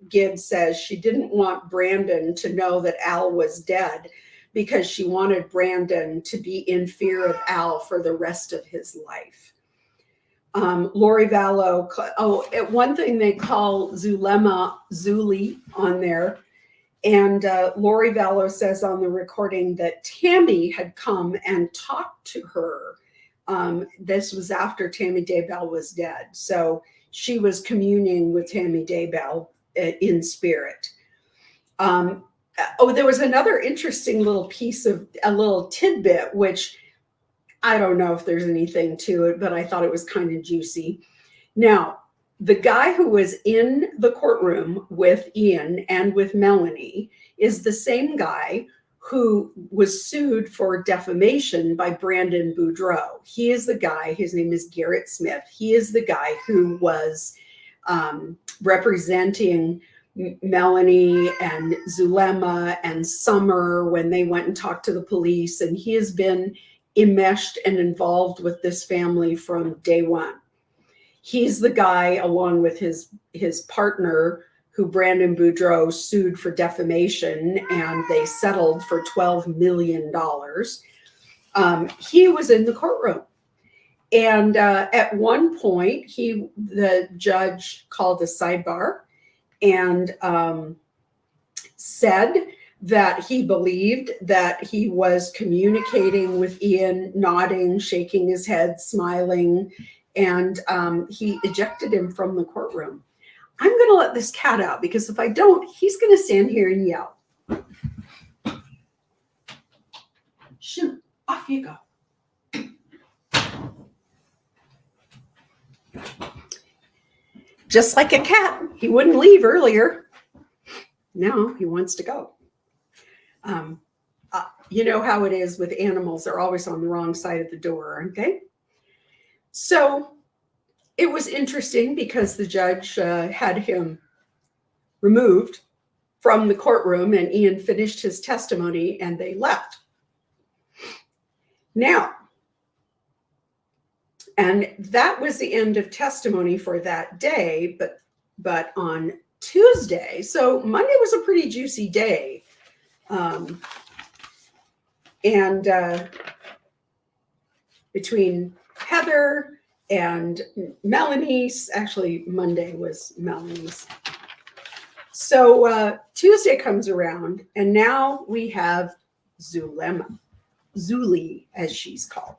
Gibbs says she didn't want Brandon to know that Al was dead because she wanted Brandon to be in fear of Al for the rest of his life. Lori Vallow, one thing they call Zulema Zuli on there. And Lori Vallow says on the recording that Tammy had come and talked to her. This was after Tammy Daybell was dead. So she was communing with Tammy Daybell in spirit. There was another interesting little a little tidbit, which I don't know if there's anything to it, but I thought it was kind of juicy. Now, the guy who was in the courtroom with Ian and with Melanie is the same guy who was sued for defamation by Brandon Boudreaux. He is the guy, his name is Garrett Smith. He is the guy who was representing Melanie and Zulema and Summer when they went and talked to the police. And he has been enmeshed and involved with this family from day one. He's the guy, along with his partner, who Brandon Boudreaux sued for defamation, and they settled for $12 million. He was in the courtroom. And at one point, the judge called a sidebar and said that he believed that he was communicating with Ian, nodding, shaking his head, smiling, and he ejected him from the courtroom. I'm going to let this cat out because if I don't, he's going to stand here and yell. Shoot, off you go. Just like a cat, he wouldn't leave earlier. Now he wants to go. You know how it is with animals. They're always on the wrong side of the door, aren't they? So it was interesting because the judge had him removed from the courtroom and Ian finished his testimony and they left. Now, and that was the end of testimony for that day, but on Tuesday, so Monday was a pretty juicy day. Between Heather and Melanie's, actually Monday was Melanie's. So Tuesday comes around and now we have Zulema, Zuli as she's called.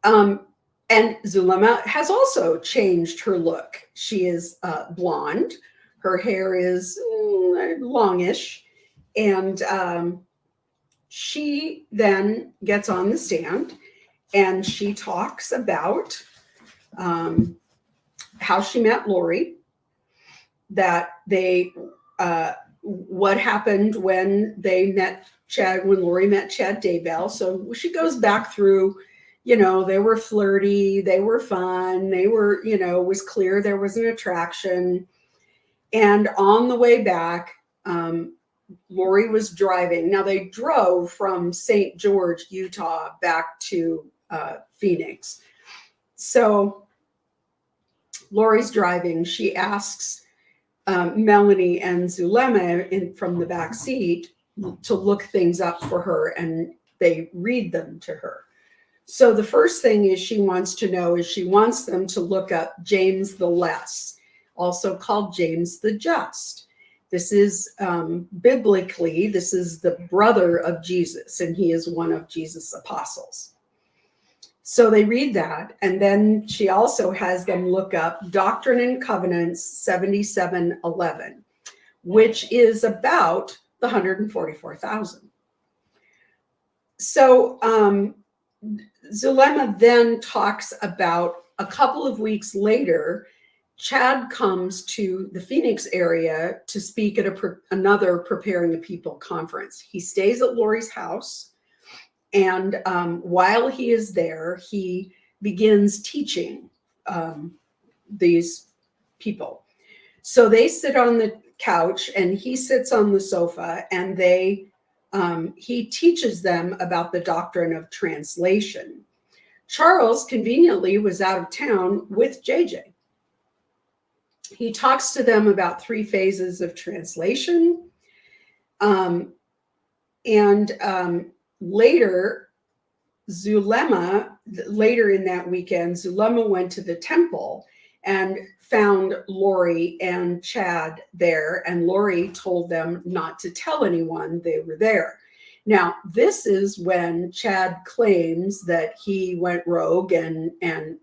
And Zulema has also changed her look. She is blonde. Her hair is longish. And she then gets on the stand and she talks about how she met Lori, that what happened when they met Chad, when Lori met Chad Daybell. So she goes back through, they were flirty, they were fun, they were, it was clear there was an attraction. And on the way back, Lori was driving. Now they drove from St. George, Utah, back to Phoenix. So Lori's driving. She asks Melanie and Zulema from the back seat to look things up for her, and they read them to her. So the first thing is she wants them to look up James the Less, also called James the Just. This is biblically, this is the brother of Jesus, and he is one of Jesus' apostles. So they read that, and then she also has them look up Doctrine and Covenants 7711, which is about the 144,000. So Zulema then talks about a couple of weeks later, Chad comes to the Phoenix area to speak at another Preparing the People conference. He stays at Lori's house, and while he is there, he begins teaching these people. So they sit on the couch and he sits on the sofa, and he teaches them about the doctrine of translation. Charles conveniently was out of town with JJ. He talks to them about 3 phases of translation. Later, later in that weekend, Zulema went to the temple and found Lori and Chad there, and Lori told them not to tell anyone they were there. Now, this is when Chad claims that he went rogue and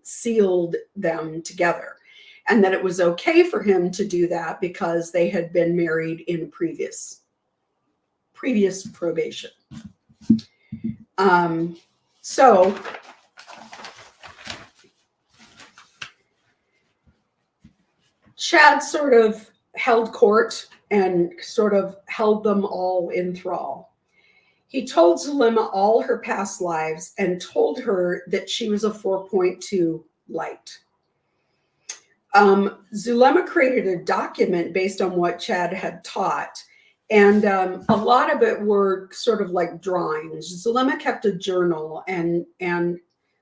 sealed them together, and that it was okay for him to do that because they had been married in previous probation. So Chad sort of held court and sort of held them all in thrall. He told Zulema all her past lives and told her that she was a 4.2 light. Zulema created a document based on what Chad had taught, and a lot of it were sort of like drawings. Zulema kept a journal, and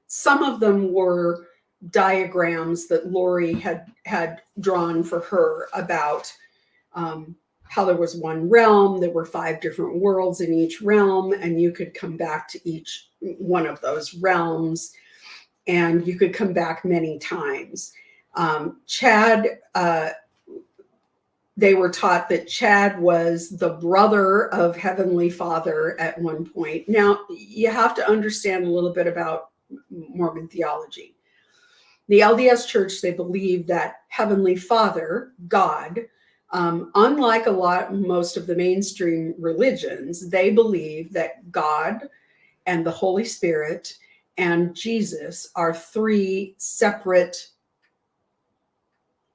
some of them were diagrams that Lori had drawn for her about how there was one realm, there were 5 different worlds in each realm, and you could come back to each one of those realms, and you could come back many times. Chad, they were taught that Chad was the brother of Heavenly Father at one point. Now, you have to understand a little bit about Mormon theology. The LDS Church, they believe that Heavenly Father, God, unlike most of the mainstream religions, they believe that God and the Holy Spirit and Jesus are 3 separate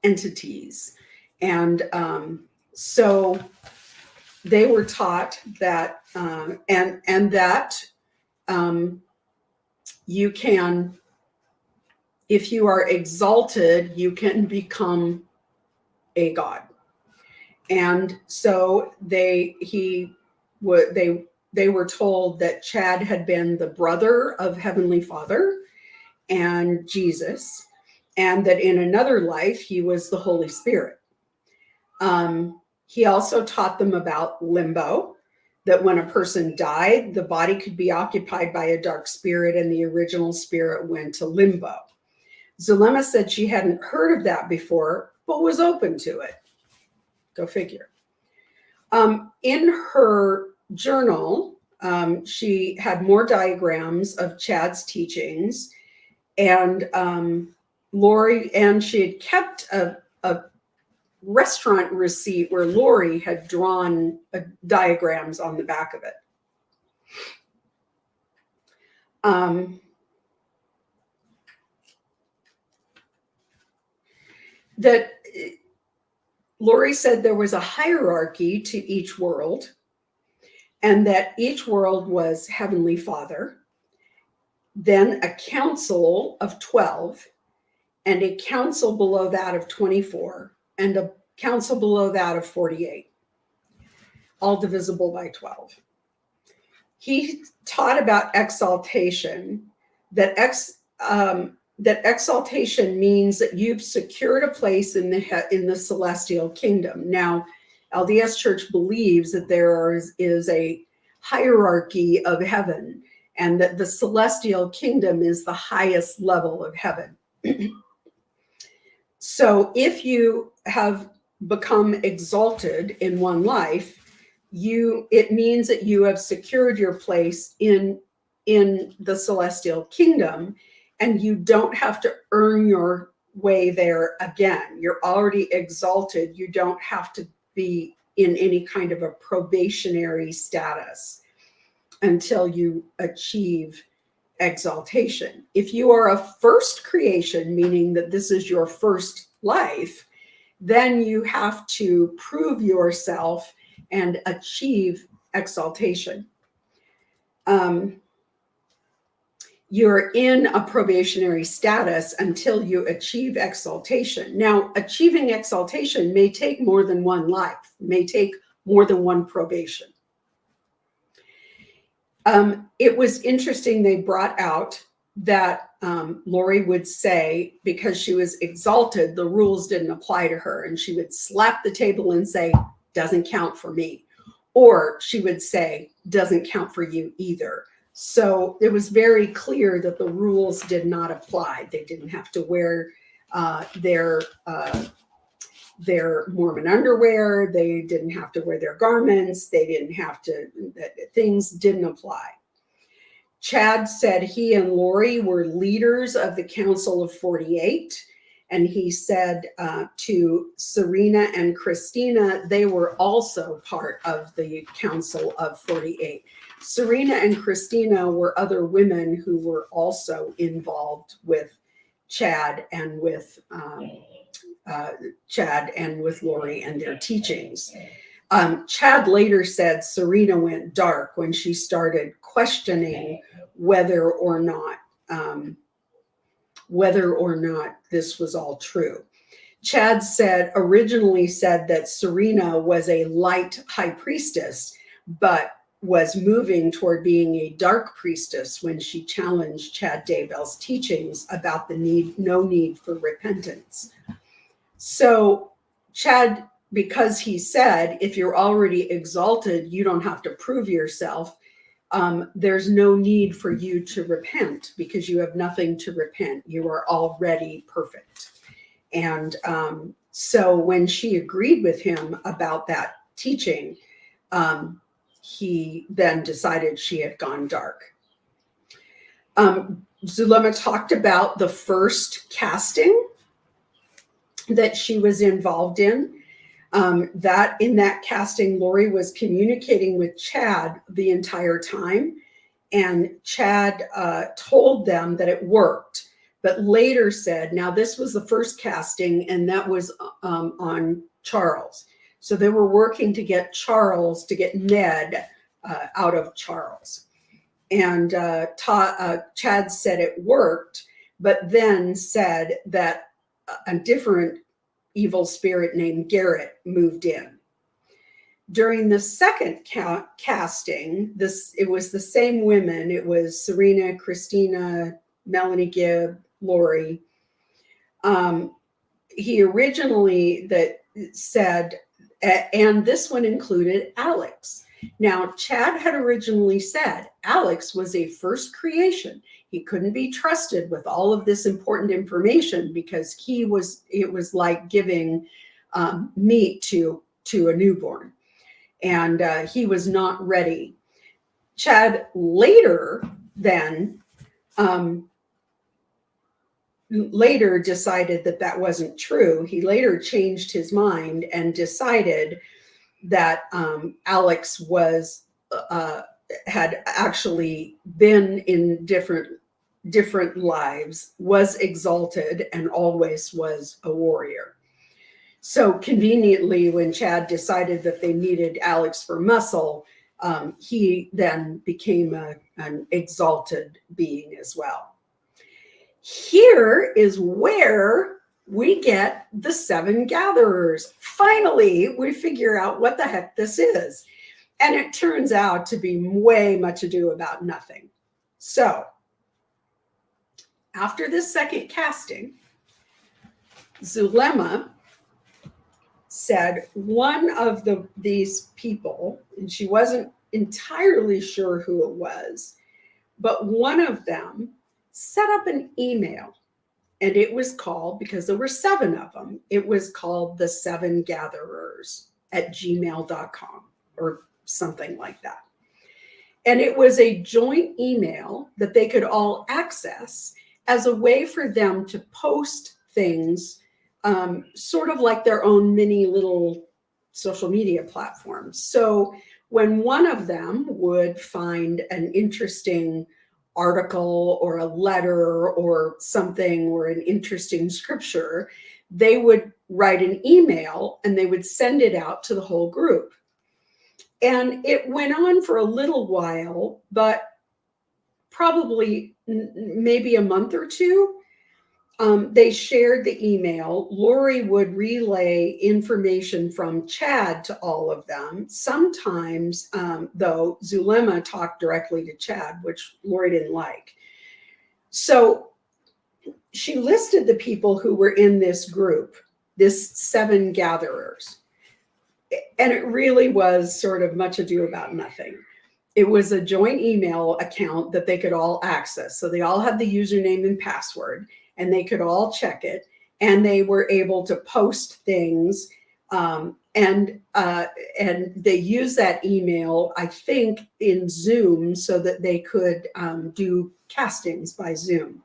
entities. And so they were taught that, and that you can, if you are exalted, you can become a god. And so they were told that Chad had been the brother of Heavenly Father and Jesus, and that in another life he was the Holy Spirit. He also taught them about limbo, that when a person died, the body could be occupied by a dark spirit and the original spirit went to limbo. Zulema said she hadn't heard of that before, but was open to it. Go figure. In her journal, she had more diagrams of Chad's teachings, and Lori, and she had kept a restaurant receipt where Lori had drawn diagrams on the back of it. That Lori said there was a hierarchy to each world, and that each world was Heavenly Father, then a council of 12, and a council below that of 24, and a council below that of 48, all divisible by 12. He taught about exaltation, that exaltation means that you've secured a place in the celestial kingdom. Now, LDS Church believes that there is a hierarchy of heaven, and that the celestial kingdom is the highest level of heaven. So if you have become exalted in one life, it means that you have secured your place in the celestial kingdom, and you don't have to earn your way there again. You're already exalted. You don't have to be in any kind of a probationary status until you achieve exaltation. If you are a first creation, meaning that this is your first life, then you have to prove yourself and achieve exaltation. you're in a probationary status until you achieve exaltation. Now, achieving exaltation may take more than one life, may take more than one probation. It was interesting, they brought out that Lori would say, because she was exalted, the rules didn't apply to her. And she would slap the table and say, doesn't count for me. Or she would say, doesn't count for you either. So it was very clear that the rules did not apply. They didn't have to wear their Mormon underwear. They didn't have to wear their garments. They didn't have to, things didn't apply. Chad said he and Lori were leaders of the Council of 48. And he said to Serena and Christina, they were also part of the Council of 48. Serena and Christina were other women who were also involved with Chad and with Lori and their teachings. Chad later said Serena went dark when she started questioning whether or not this was all true. Chad originally said that Serena was a light high priestess, but was moving toward being a dark priestess when she challenged Chad Daybell's teachings about no need for repentance. So Chad, because he said, if you're already exalted, you don't have to prove yourself. There's no need for you to repent because you have nothing to repent. You are already perfect. And so when she agreed with him about that teaching, he then decided she had gone dark. Zulema talked about the first casting that she was involved in. That in that casting, Lori was communicating with Chad the entire time, and Chad told them that it worked, but later said, now this was the first casting, and that was on Charles. So they were working to get Ned out of Charles. And Chad said it worked, but then said that a different evil spirit named Garrett moved in. During the second casting, it was the same women. It was Serena, Christina, Melanie Gibb, Lori. He originally said, and this one included Alex. Now, Chad had originally said Alex was a first creation. He couldn't be trusted with all of this important information because it was like giving meat to a newborn. And he was not ready. Chad later decided that wasn't true. He later changed his mind and decided that Alex had actually been in different lives, was exalted, and always was a warrior. So conveniently, when Chad decided that they needed Alex for muscle, he then became an exalted being as well. Here is where we get the 7 gatherers. Finally, we figure out what the heck this is. And it turns out to be way much ado about nothing. So after this second casting, Zulema said one of these people, and she wasn't entirely sure who it was, but one of them set up an email. And it was called, because there were 7 of them, it was called the 7 Gatherers at gmail.com or something like that. And it was a joint email that they could all access as a way for them to post things, sort of like their own mini little social media platforms. So when one of them would find an interesting article or a letter or something or an interesting scripture, they would write an email and they would send it out to the whole group. And it went on for a little while, but probably maybe a month or two, they shared the email. Lori would relay information from Chad to all of them. Sometimes, though, Zulema talked directly to Chad, which Lori didn't like. So she listed the people who were in this group, this 7 gatherers. And it really was sort of much ado about nothing. It was a joint email account that they could all access. So they all had the username and password, and they could all check it, and they were able to post things, and they used that email, I think, in Zoom so that they could do castings by Zoom.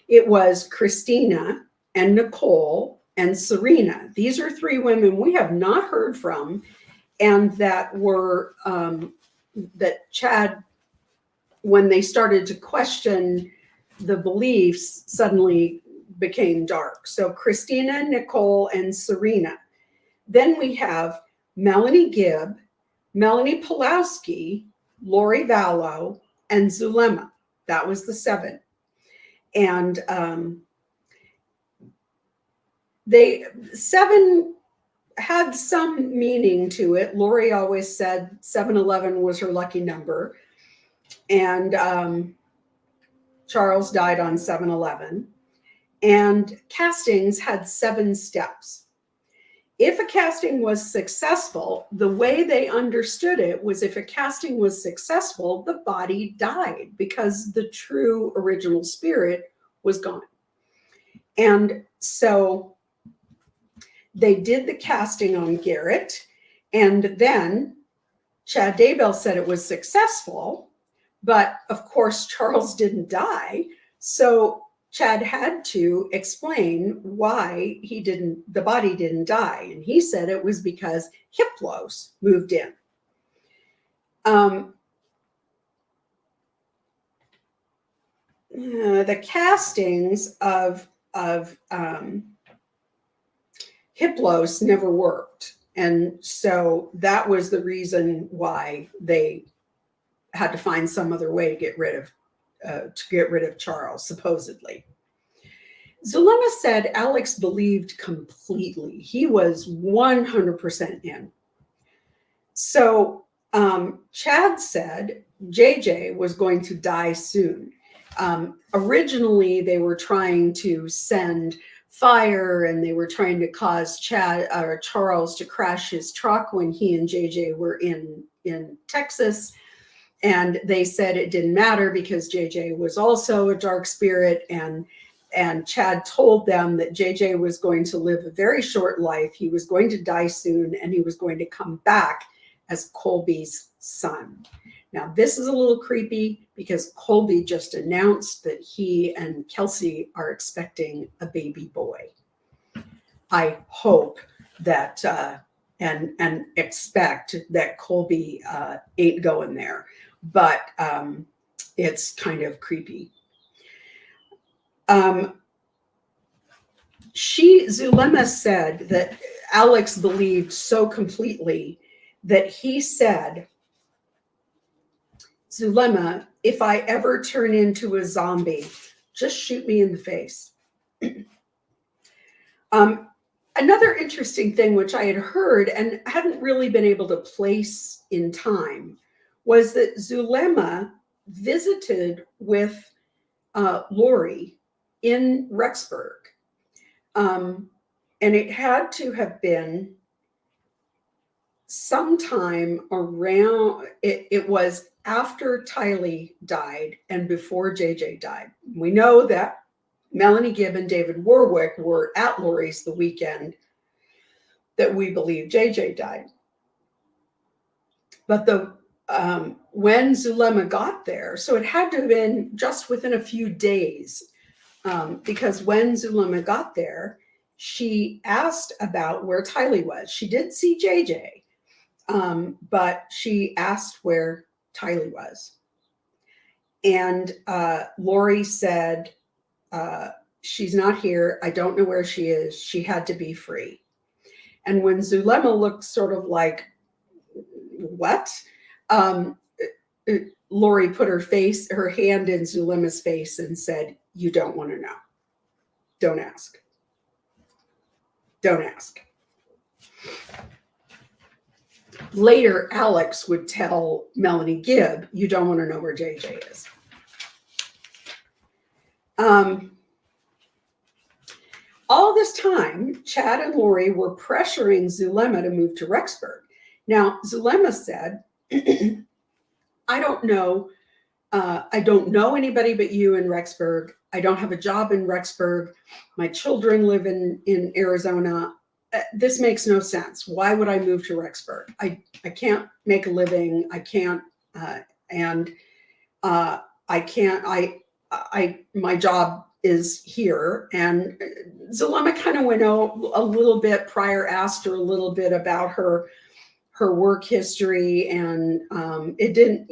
It was Christina and Nicole and Serena. These are 3 women we have not heard from, and that were that Chad, when they started to question the beliefs, suddenly became dark. So Christina, Nicole, and Serena. Then we have Melanie Gibb, Melanie Pulowski, Lori Vallow, and Zulema. That was the 7. And they 7 had some meaning to it. Lori always said 7-11 was her lucky number. And Charles died on 7-11. And castings had 7 steps. If a casting was successful, the way they understood it was if a casting was successful, the body died because the true original spirit was gone. And so they did the casting on Garrett, and then Chad Daybell said it was successful, but of course Charles didn't die. So Chad had to explain why the body didn't die. And he said it was because Hiplos moved in. The castings of Hiplos never worked. And so that was the reason why they had to find some other way to get rid of Charles, supposedly. Zulema said Alex believed completely. He was 100% in. So Chad said JJ was going to die soon. Originally, they were trying to send fire, and they were trying to cause Charles to crash his truck when he and JJ were in Texas. And they said it didn't matter because JJ was also a dark spirit, and Chad told them that JJ was going to live a very short life. He was going to die soon, and he was going to come back as Colby's son. Now, this is a little creepy because Colby just announced that he and Kelsey are expecting a baby boy. I hope that and expect that Colby ain't going there, but it's kind of creepy. Zulema said that Alex believed so completely that he said, Zulema, if I ever turn into a zombie, just shoot me in the face. Another interesting thing, which I had heard and hadn't really been able to place in time, was that Zulema visited with Lori in Rexburg. And it had to have been sometime around, it was after Tylee died and before JJ died. We know that Melanie Gibb and David Warwick were at Lori's the weekend that we believe JJ died. But when Zulema got there, so it had to have been just within a few days, because when Zulema got there, she asked about where Tylee was. She did see JJ, but she asked where Tylee was. And Lori said, she's not here. I don't know where she is. She had to be free. And when Zulema looked sort of like, what? Lori put her hand in Zulema's face and said, "You don't want to know. Don't ask. Don't ask." Later, Alex would tell Melanie Gibb, "You don't want to know where JJ is." All this time, Chad and Lori were pressuring Zulema to move to Rexburg. Now, Zulema said, "I don't know. I don't know anybody but you in Rexburg. I don't have a job in Rexburg. My children live in Arizona. This makes no sense. Why would I move to Rexburg? I can't make a living. I can't, I can't, my job is here." And Zulema kind of went a little bit prior, asked her a little bit about her work history, and it didn't,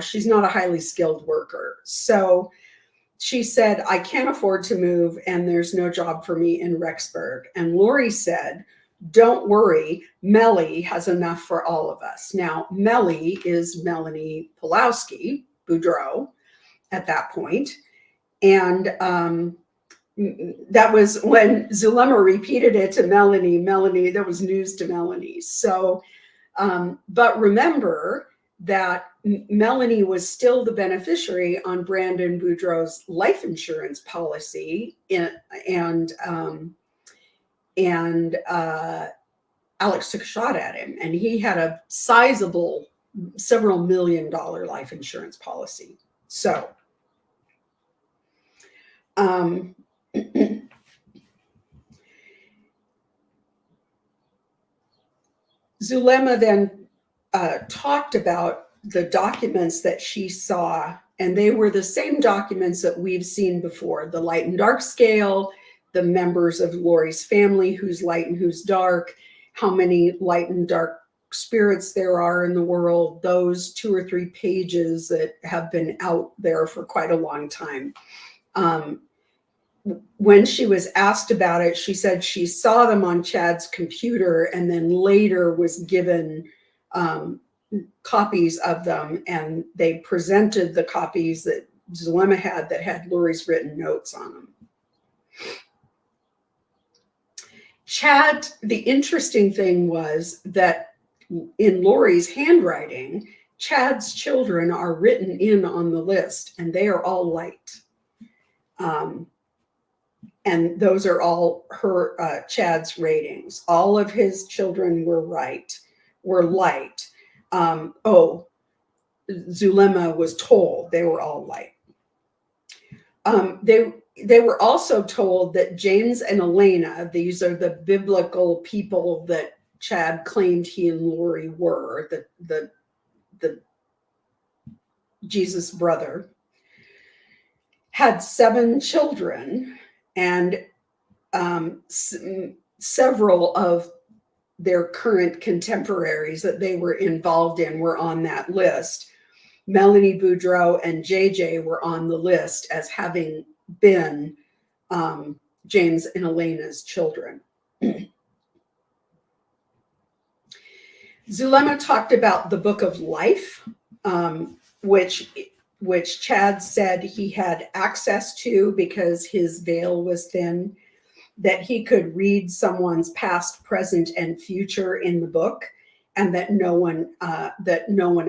she's not a highly skilled worker. So she said, "I can't afford to move, and there's no job for me in Rexburg." And Lori said, "Don't worry, Melly has enough for all of us." Now, Melly is Melanie Pulowski Boudreau at that point. And that was when Zulema repeated it to Melanie. That was news to Melanie. So, but remember that Melanie was still the beneficiary on Brandon Boudreau's life insurance policy, and Alex took a shot at him, and he had a sizable, several $1 million life insurance policy. So, Zulema then talked about the documents that she saw, and they were the same documents that we've seen before: the light and dark scale, the members of Lori's family, who's light and who's dark, how many light and dark spirits there are in the world, those 2 or 3 pages that have been out there for quite a long time. When she was asked about it, she said she saw them on Chad's computer and then later was given copies of them, and they presented the copies that Zulema had that had Lori's written notes on them. Chad, the interesting thing was that in Lori's handwriting, Chad's children are written in on the list, and they are all light. And those are all her Chad's ratings. All of his children were light. Zulema was told they were all light. They were also told that James and Elena, these are the biblical people that Chad claimed he and Lori were, the Jesus brother, had 7 children, and several of their current contemporaries that they were involved in were on that list. Melanie Boudreau and JJ were on the list as having been James and Elena's children. Zulema talked about the Book of Life, which Chad said he had access to because his veil was thin, that he could read someone's past, present, and future in the book, and that no one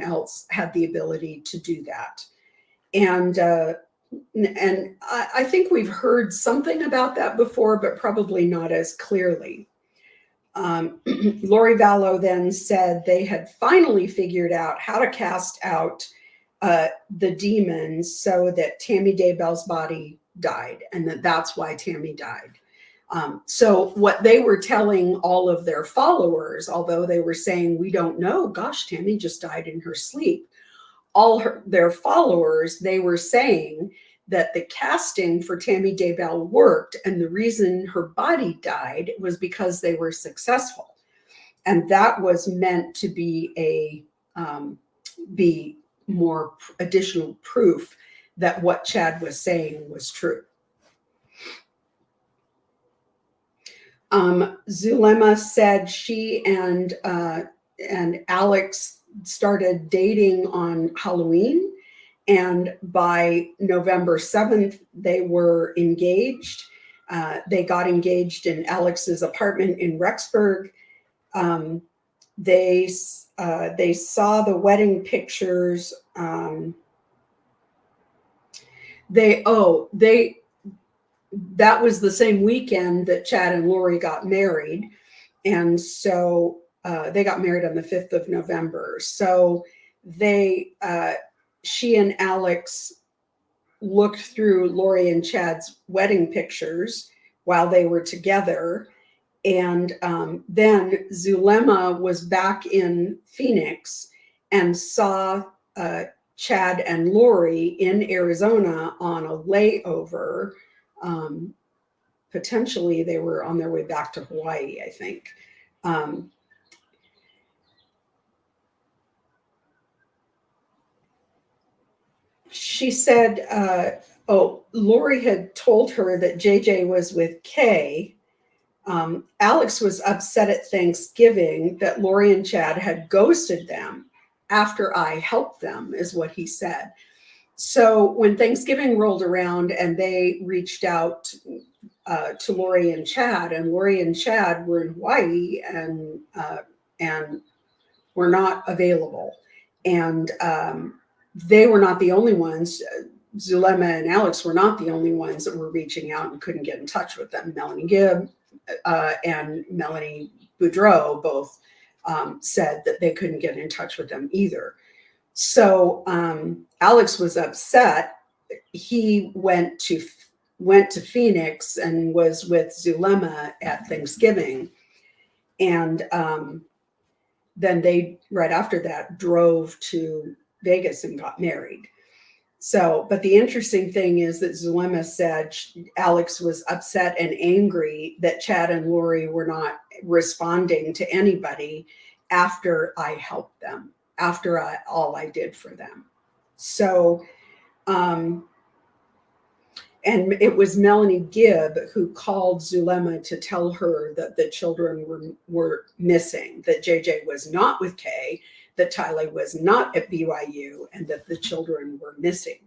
else had the ability to do that. And I think we've heard something about that before, but probably not as clearly. Lori Vallow then said they had finally figured out how to cast out the demons so that Tammy Daybell's body died, and that's why Tammy died. So what they were telling all of their followers, although they were saying, "We don't know, gosh, Tammy just died in her sleep," their followers, they were saying that the casting for Tammy Daybell worked, and the reason her body died was because they were successful. And that was meant to be be more additional proof that what Chad was saying was true. Zulema said she and Alex started dating on Halloween, And by November 7th, they were engaged. They got engaged in Alex's apartment in Rexburg. They saw the wedding pictures. That was the same weekend that Chad and Lori got married. And so they got married on the 5th of November. So she and Alex looked through Lori and Chad's wedding pictures while they were together. And then Zulema was back in Phoenix and saw Chad and Lori in Arizona on a layover. Potentially they were on their way back to Hawaii, I think. She said, Lori had told her that JJ was with Kay. Alex was upset at Thanksgiving that Lori and Chad had ghosted them after I helped them, is what he said. So when Thanksgiving rolled around and they reached out to Lori and Chad were in Hawaii and were not available. And they were not the only ones. Zulema and Alex were not the only ones that were reaching out and couldn't get in touch with them. Melanie Gibb and Melanie Boudreau both said that they couldn't get in touch with them either. So Alex was upset. He went to Phoenix and was with Zulema at Thanksgiving. And then they, right after that, drove to Vegas and got married. So, but the interesting thing is that Zulema said Alex was upset and angry that Chad and Lori were not responding to anybody after I helped them, after all I did for them. So, and it was Melanie Gibb who called Zulema to tell her that the children were missing, that JJ was not with Kay, that Tylee was not at BYU, and that the children were missing.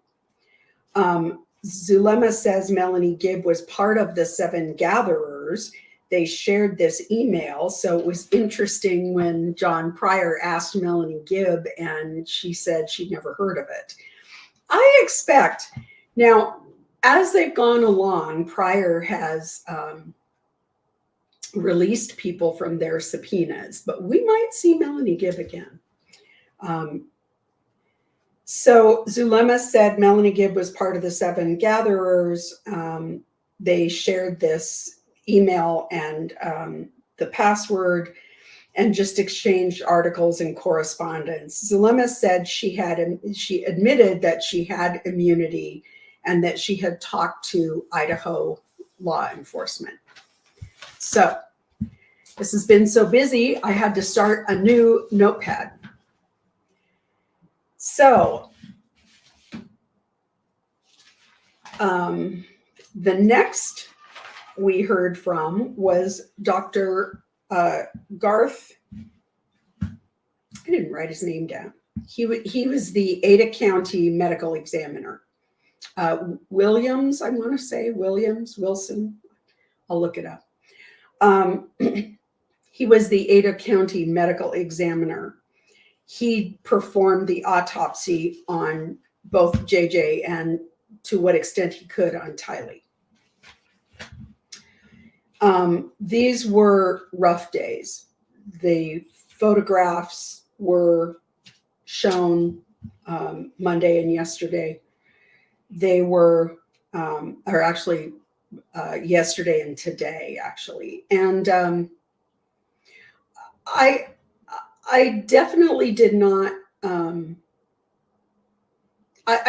Zulema says Melanie Gibb was part of the 7 gatherers. They shared this email. So it was interesting when John Pryor asked Melanie Gibb, and she said she'd never heard of it. I expect, now, as they've gone along, Pryor has released people from their subpoenas, but we might see Melanie Gibb again. So Zulema said Melanie Gibb was part of the 7 gatherers. They shared this email and the password and just exchanged articles and correspondence. Zulema said she admitted that she had immunity and that she had talked to Idaho law enforcement. So this has been so busy, I had to start a new notepad. So the next we heard from was Dr. Garth. I didn't write his name down. He was the Ada County medical examiner. Williams, I want to say Wilson. I'll look it up. He was the Ada County medical examiner. He performed the autopsy on both JJ and to what extent he could on Tylee. These were rough days. The photographs were shown Monday and yesterday. They were, or actually yesterday and today, actually. And I definitely did not, I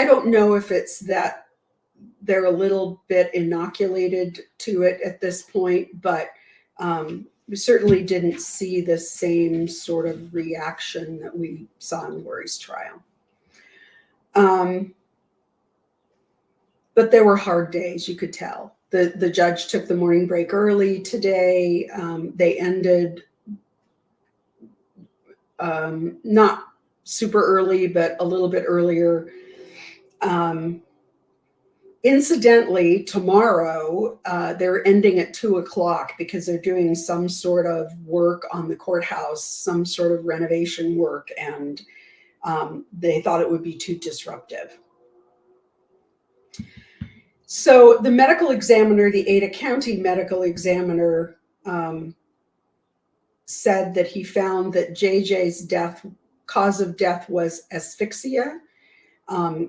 don't know if it's that they're a little bit inoculated to it at this point, but we certainly didn't see the same sort of reaction that we saw in Lori's trial. But there were hard days, you could tell. The judge took the morning break early today. They ended not super early, but a little bit earlier. Incidentally, tomorrow they're ending at 2:00 because they're doing some sort of work on the courthouse, some sort of renovation work, and they thought it would be too disruptive. So the medical examiner, the Ada County medical examiner, said that he found that JJ's cause of death was asphyxia,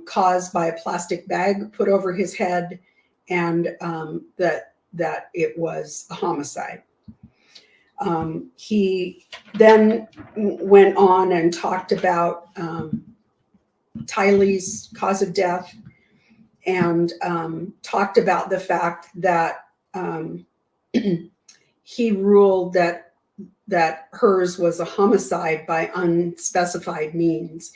caused by a plastic bag put over his head, and that it was a homicide. He then went on and talked about Tylee's cause of death, and talked about the fact that he ruled that hers was a homicide by unspecified means.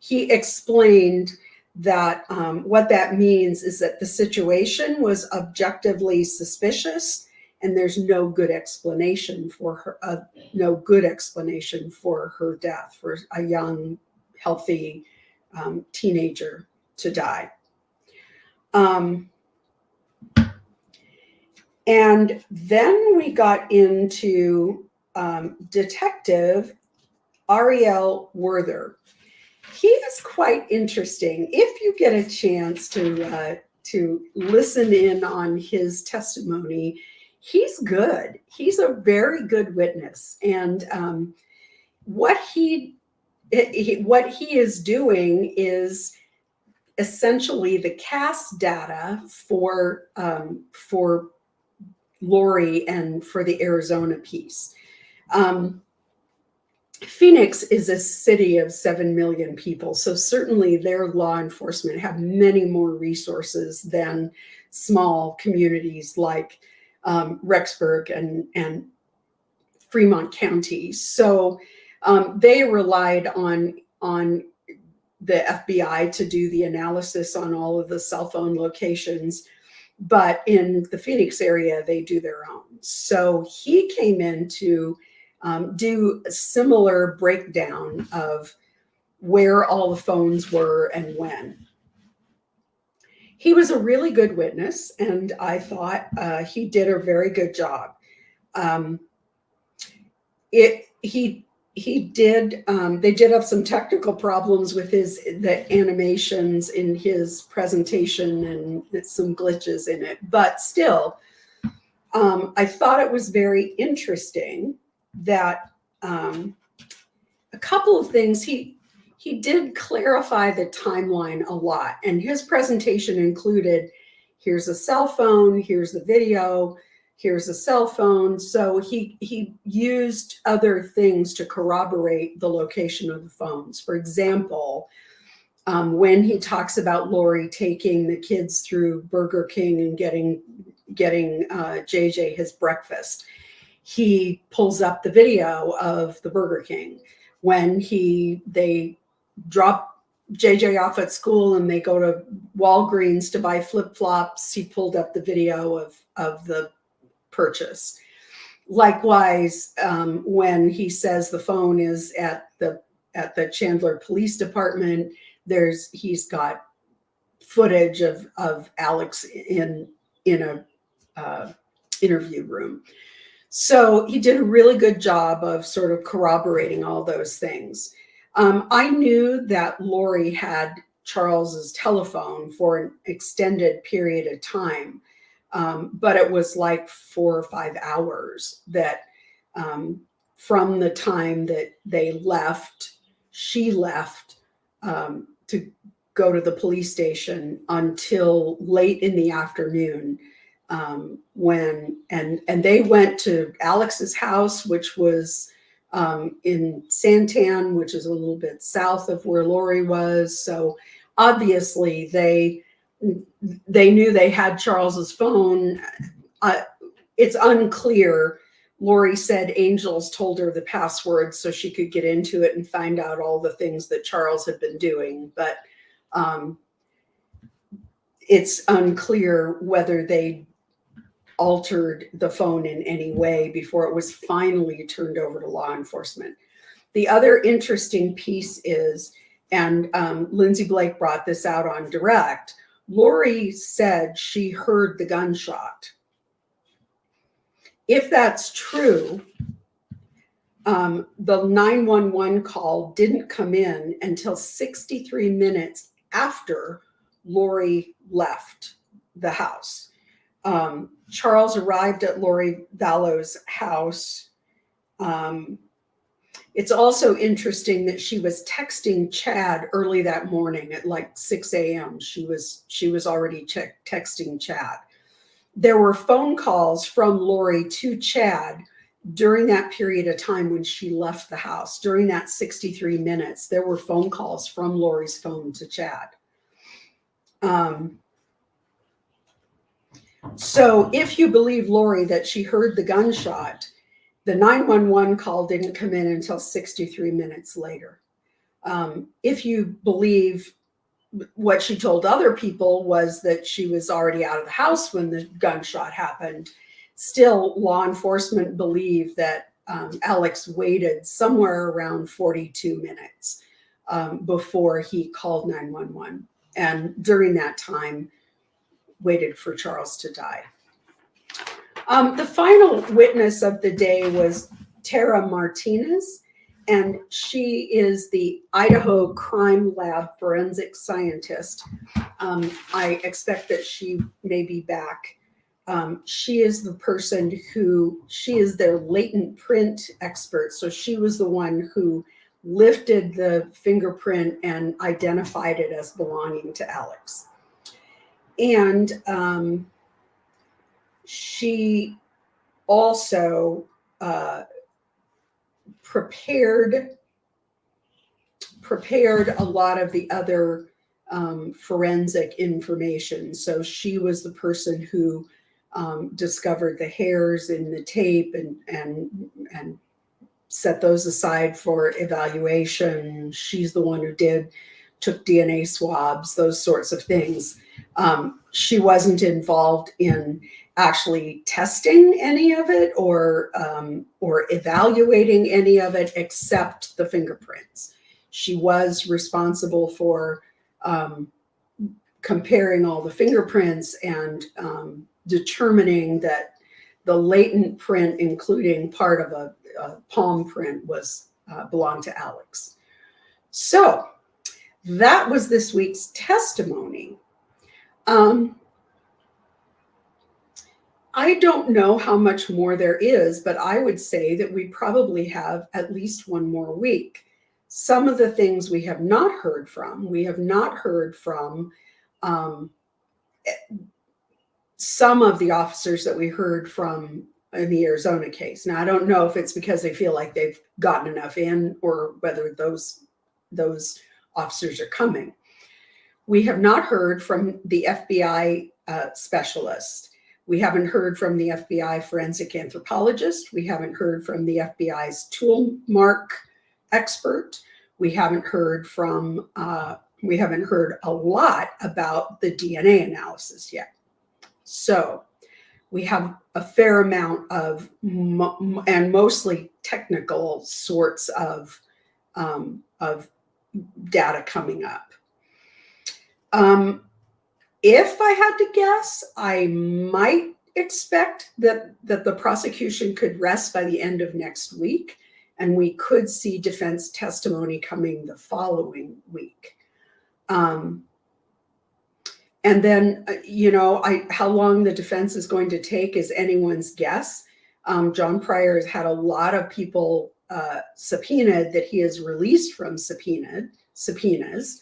He explained that what that means is that the situation was objectively suspicious, and there's no good explanation for her death, for a young, healthy teenager to die. And then we got into Detective Ariel Werther. He is quite interesting. If you get a chance to listen in on his testimony, he's good. He's a very good witness. And what he is doing is essentially the cast data for Lori and for the Arizona piece. Phoenix is a city of 7 million people, so certainly their law enforcement have many more resources than small communities like Rexburg and Fremont County. So they relied on the FBI to do the analysis on all of the cell phone locations, but in the Phoenix area, they do their own. So he came in to do a similar breakdown of where all the phones were and when. He was a really good witness, and I thought he did a very good job. They did have some technical problems with the animations in his presentation and some glitches in it, but still, I thought it was very interesting that a couple of things, he did clarify the timeline a lot, and his presentation included, here's a cell phone, here's the video, here's a cell phone. So he used other things to corroborate the location of the phones. For example, when he talks about Lori taking the kids through Burger King and getting JJ his breakfast, he pulls up the video of the Burger King. When they drop JJ off at school and they go to Walgreens to buy flip-flops, he pulled up the video of the purchase. Likewise, when he says the phone is at the Chandler Police Department, he's got footage of Alex in a interview room. So he did a really good job of sort of corroborating all those things. I knew that Lori had Charles's telephone for an extended period of time, but it was like 4 or 5 hours that from the time that she left to go to the police station until late in the afternoon, when they went to Alex's house, which was in Santan, which is a little bit south of where Lori was. So obviously they knew they had Charles's phone. It's unclear. Lori said angels told her the password so she could get into it and find out all the things that Charles had been doing. But it's unclear whether they altered the phone in any way before it was finally turned over to law enforcement. The other interesting piece is and Lindsay Blake brought this out on direct. Lori said she heard the gunshot. If that's true, the 911 call didn't come in until 63 minutes after Lori left the house. Charles arrived at Lori Vallow's house. It's also interesting that she was texting Chad early that morning at like 6 a.m. She was already texting Chad. There were phone calls from Lori to Chad during that period of time when she left the house. During that 63 minutes, there were phone calls from Lori's phone to Chad. So if you believe Lori that she heard the gunshot, the 911 call didn't come in until 63 minutes later. If you believe what she told other people was that she was already out of the house when the gunshot happened, still law enforcement believe that Alex waited somewhere around 42 minutes before he called 911. And during that time, waited for Charles to die. The final witness of the day was TERRI Martinez, and she is the Idaho Crime Lab forensic scientist. I expect that she may be back. She is the person she is their latent print expert. So she was the one who lifted the fingerprint and identified it as belonging to Alex. And she also prepared a lot of the other forensic information. So she was the person who discovered the hairs in the tape and set those aside for evaluation. She's the one who took DNA swabs, those sorts of things. She wasn't involved in actually testing any of it or evaluating any of it except the fingerprints. She was responsible for comparing all the fingerprints and determining that the latent print, including part of a palm print, belonged to Alex. So that was this week's testimony. I don't know how much more there is, but I would say that we probably have at least one more week. Some of the things we have not heard from, some of the officers that we heard from in the Arizona case. Now, I don't know if it's because they feel like they've gotten enough in or whether those officers are coming. We have not heard from the FBI specialist. We haven't heard from the FBI forensic anthropologist. We haven't heard from the FBI's tool mark expert. We haven't heard a lot about the DNA analysis yet. So we have a fair amount of, and mostly technical sorts of data coming up. If I had to guess, I might expect that the prosecution could rest by the end of next week, and we could see defense testimony coming the following week. And then, how long the defense is going to take is anyone's guess. John Pryor has had a lot of people subpoenaed that he has released from subpoenas.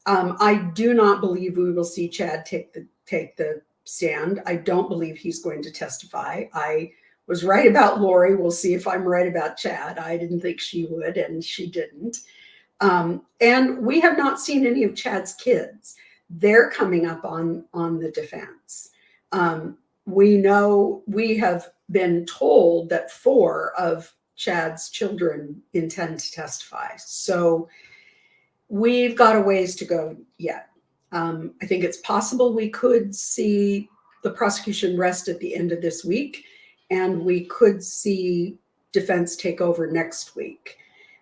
I do not believe we will see Chad take the stand. I don't believe he's going to testify. I was right about Lori. We'll see if I'm right about Chad. I didn't think she would, and she didn't. And we have not seen any of Chad's kids. They're coming up on the defense. We have been told that 4 of Chad's children intend to testify. So we've got a ways to go yet. I think it's possible we could see the prosecution rest at the end of this week, and we could see defense take over next week.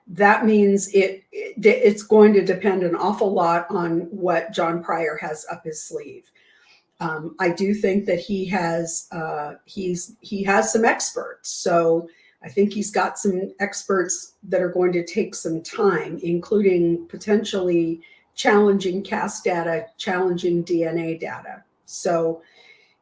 that means it's going to depend an awful lot on what John Pryor has up his sleeve. I do think that he has some experts. So I think he's got some experts that are going to take some time, including potentially challenging CAS data, challenging DNA data. So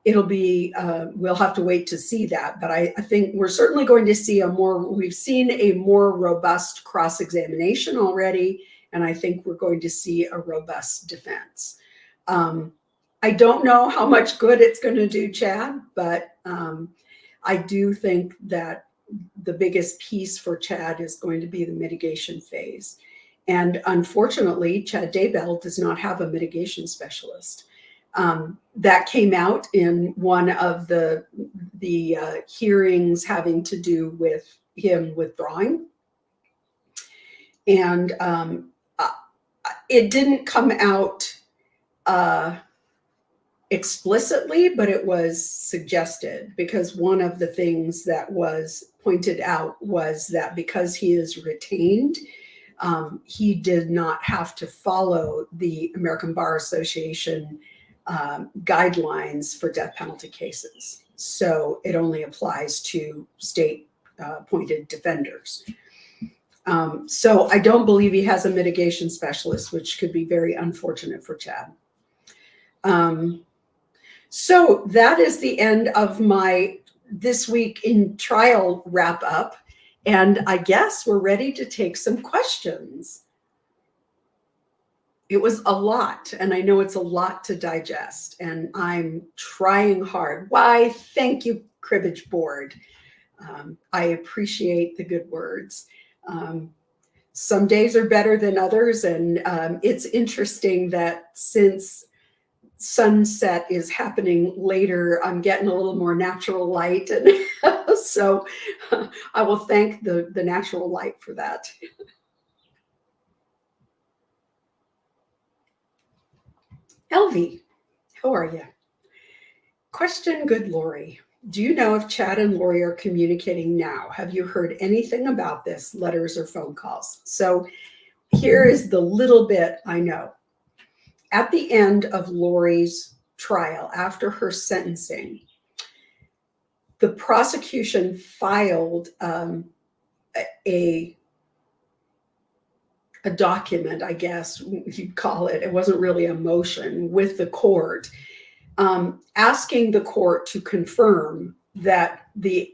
it'll be, we'll have to wait to see that. But I think we're certainly going to see we've seen a more robust cross-examination already. And I think we're going to see a robust defense. I don't know how much good it's going to do, Chad, but I do think that the biggest piece for Chad is going to be the mitigation phase. And unfortunately, Chad Daybell does not have a mitigation specialist. That came out in one of the hearings having to do with him withdrawing. And it didn't come out explicitly, but it was suggested, because one of the things that was pointed out was that because he is retained, he did not have to follow the American Bar Association guidelines for death penalty cases. So it only applies to state appointed defenders. So I don't believe he has a mitigation specialist, which could be very unfortunate for Chad. So that is the end of my This Week in Trial wrap up. And I guess we're ready to take some questions. It was a lot, and I know it's a lot to digest, and I'm trying hard. Why, thank you, Cribbage Board. I appreciate the good words. Some days are better than others, and it's interesting that since sunset is happening later, I'm getting a little more natural light, and so I will thank the natural light for that. Elvie, how are you? Question, good Lori. Do you know if Chad and Lori are communicating now? Have you heard anything about this, letters or phone calls? So here is the little bit I know. At the end of Lori's trial, after her sentencing, the prosecution filed a document, I guess you'd call it. It wasn't really a motion with the court, asking the court to confirm that the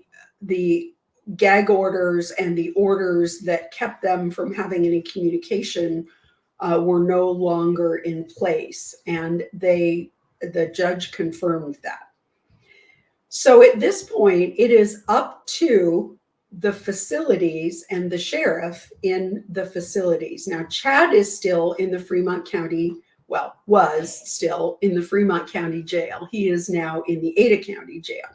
gag orders and the orders that kept them from having any communication were no longer in place. And the judge confirmed that. So at this point, it is up to the facilities and the sheriff in the facilities. Now, Chad is still in the Fremont County, well, was still in the Fremont County Jail. He is now in the Ada County Jail.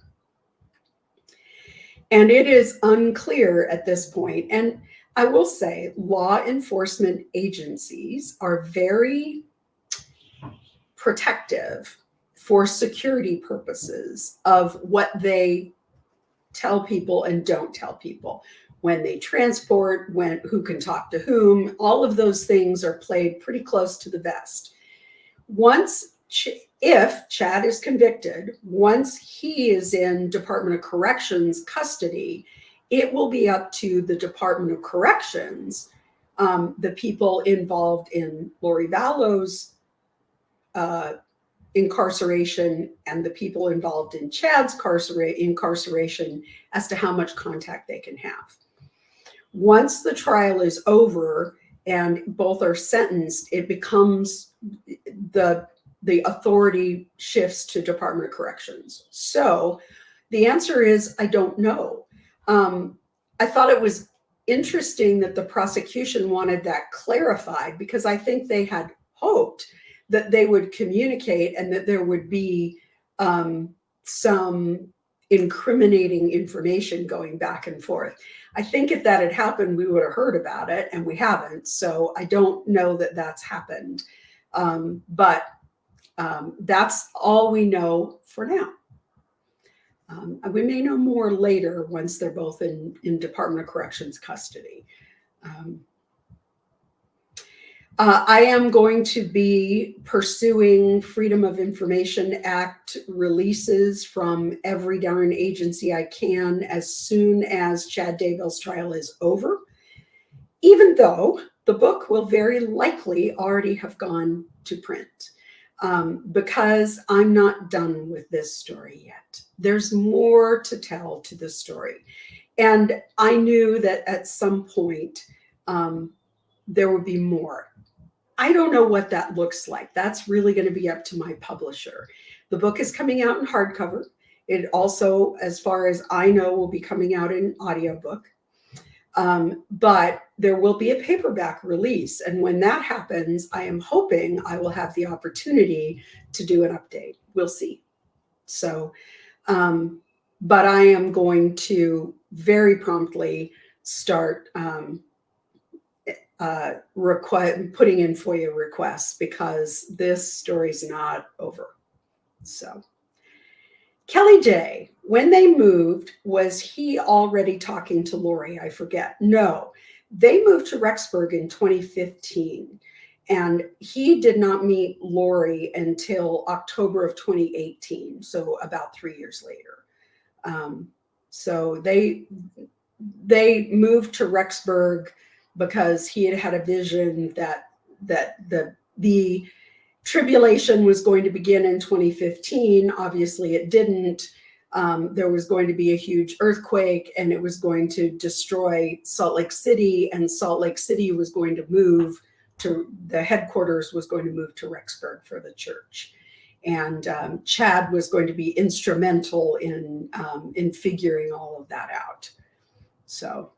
And it is unclear at this point. And I will say, law enforcement agencies are very protective for security purposes of what they tell people and don't tell people. When they transport, who can talk to whom, all of those things are played pretty close to the vest. If Chad is convicted, once he is in Department of Corrections custody, it will be up to the Department of Corrections, the people involved in Lori Vallow's incarceration and the people involved in Chad's incarceration as to how much contact they can have. Once the trial is over and both are sentenced, it becomes the authority shifts to Department of Corrections. So the answer is, I don't know. I thought it was interesting that the prosecution wanted that clarified, because I think they had hoped that they would communicate and that there would be some incriminating information going back and forth. I think if that had happened, we would have heard about it, and we haven't. So I don't know that that's happened. But that's all we know for now. We may know more later once they're both in Department of Corrections custody. Um, I am going to be pursuing Freedom of Information Act releases from every darn agency I can as soon as Chad Daybell's trial is over, even though the book will very likely already have gone to print, because I'm not done with this story yet. There's more to tell to this story. And I knew that at some point there would be more. I don't know what that looks like. That's really going to be up to my publisher. The book is coming out in hardcover. It also, as far as I know, will be coming out in audiobook. But there will be a paperback release. And when that happens, I am hoping I will have the opportunity to do an update. We'll see. So, but I am going to very promptly start putting in FOIA requests, because this story's not over. So, Kelly J, when they moved, was he already talking to Lori? I forget. No, they moved to Rexburg in 2015, and he did not meet Lori until October of 2018, so about 3 years later. So they moved to Rexburg because he had a vision that the tribulation was going to begin in 2015. Obviously, it didn't. There was going to be a huge earthquake, and it was going to destroy Salt Lake City, and Salt Lake City was going to move to, the headquarters was going to move to Rexburg for the church. And Chad was going to be instrumental in figuring all of that out. So,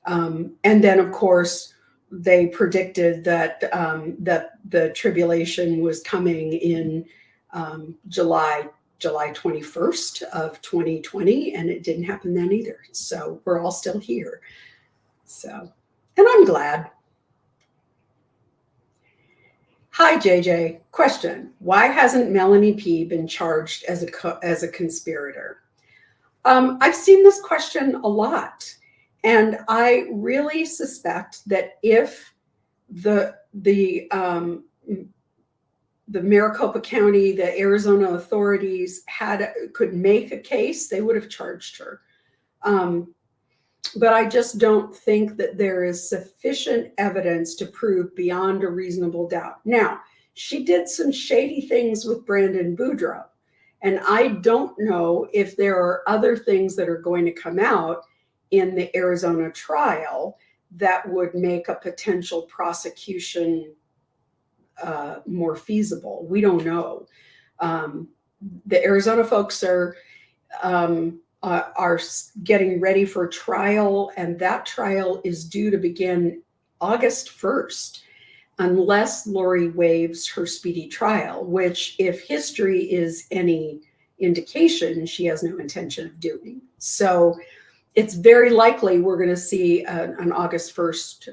and then of course, they predicted that that the tribulation was coming in July 21st of 2020, and it didn't happen then either. So we're all still here. So, and I'm glad. Hi, JJ. Question: why hasn't Melanie P. been charged as a conspirator? I've seen this question a lot, and I really suspect that if the Maricopa County, the Arizona authorities could make a case, they would have charged her. But I just don't think that there is sufficient evidence to prove beyond a reasonable doubt. Now, she did some shady things with Brandon Boudreaux, and I don't know if there are other things that are going to come out in the Arizona trial that would make a potential prosecution more feasible. We don't know. The Arizona folks are getting ready for a trial, and that trial is due to begin August 1st, unless Lori waives her speedy trial, which, if history is any indication, she has no intention of doing. So it's very likely we're going to see an August 1st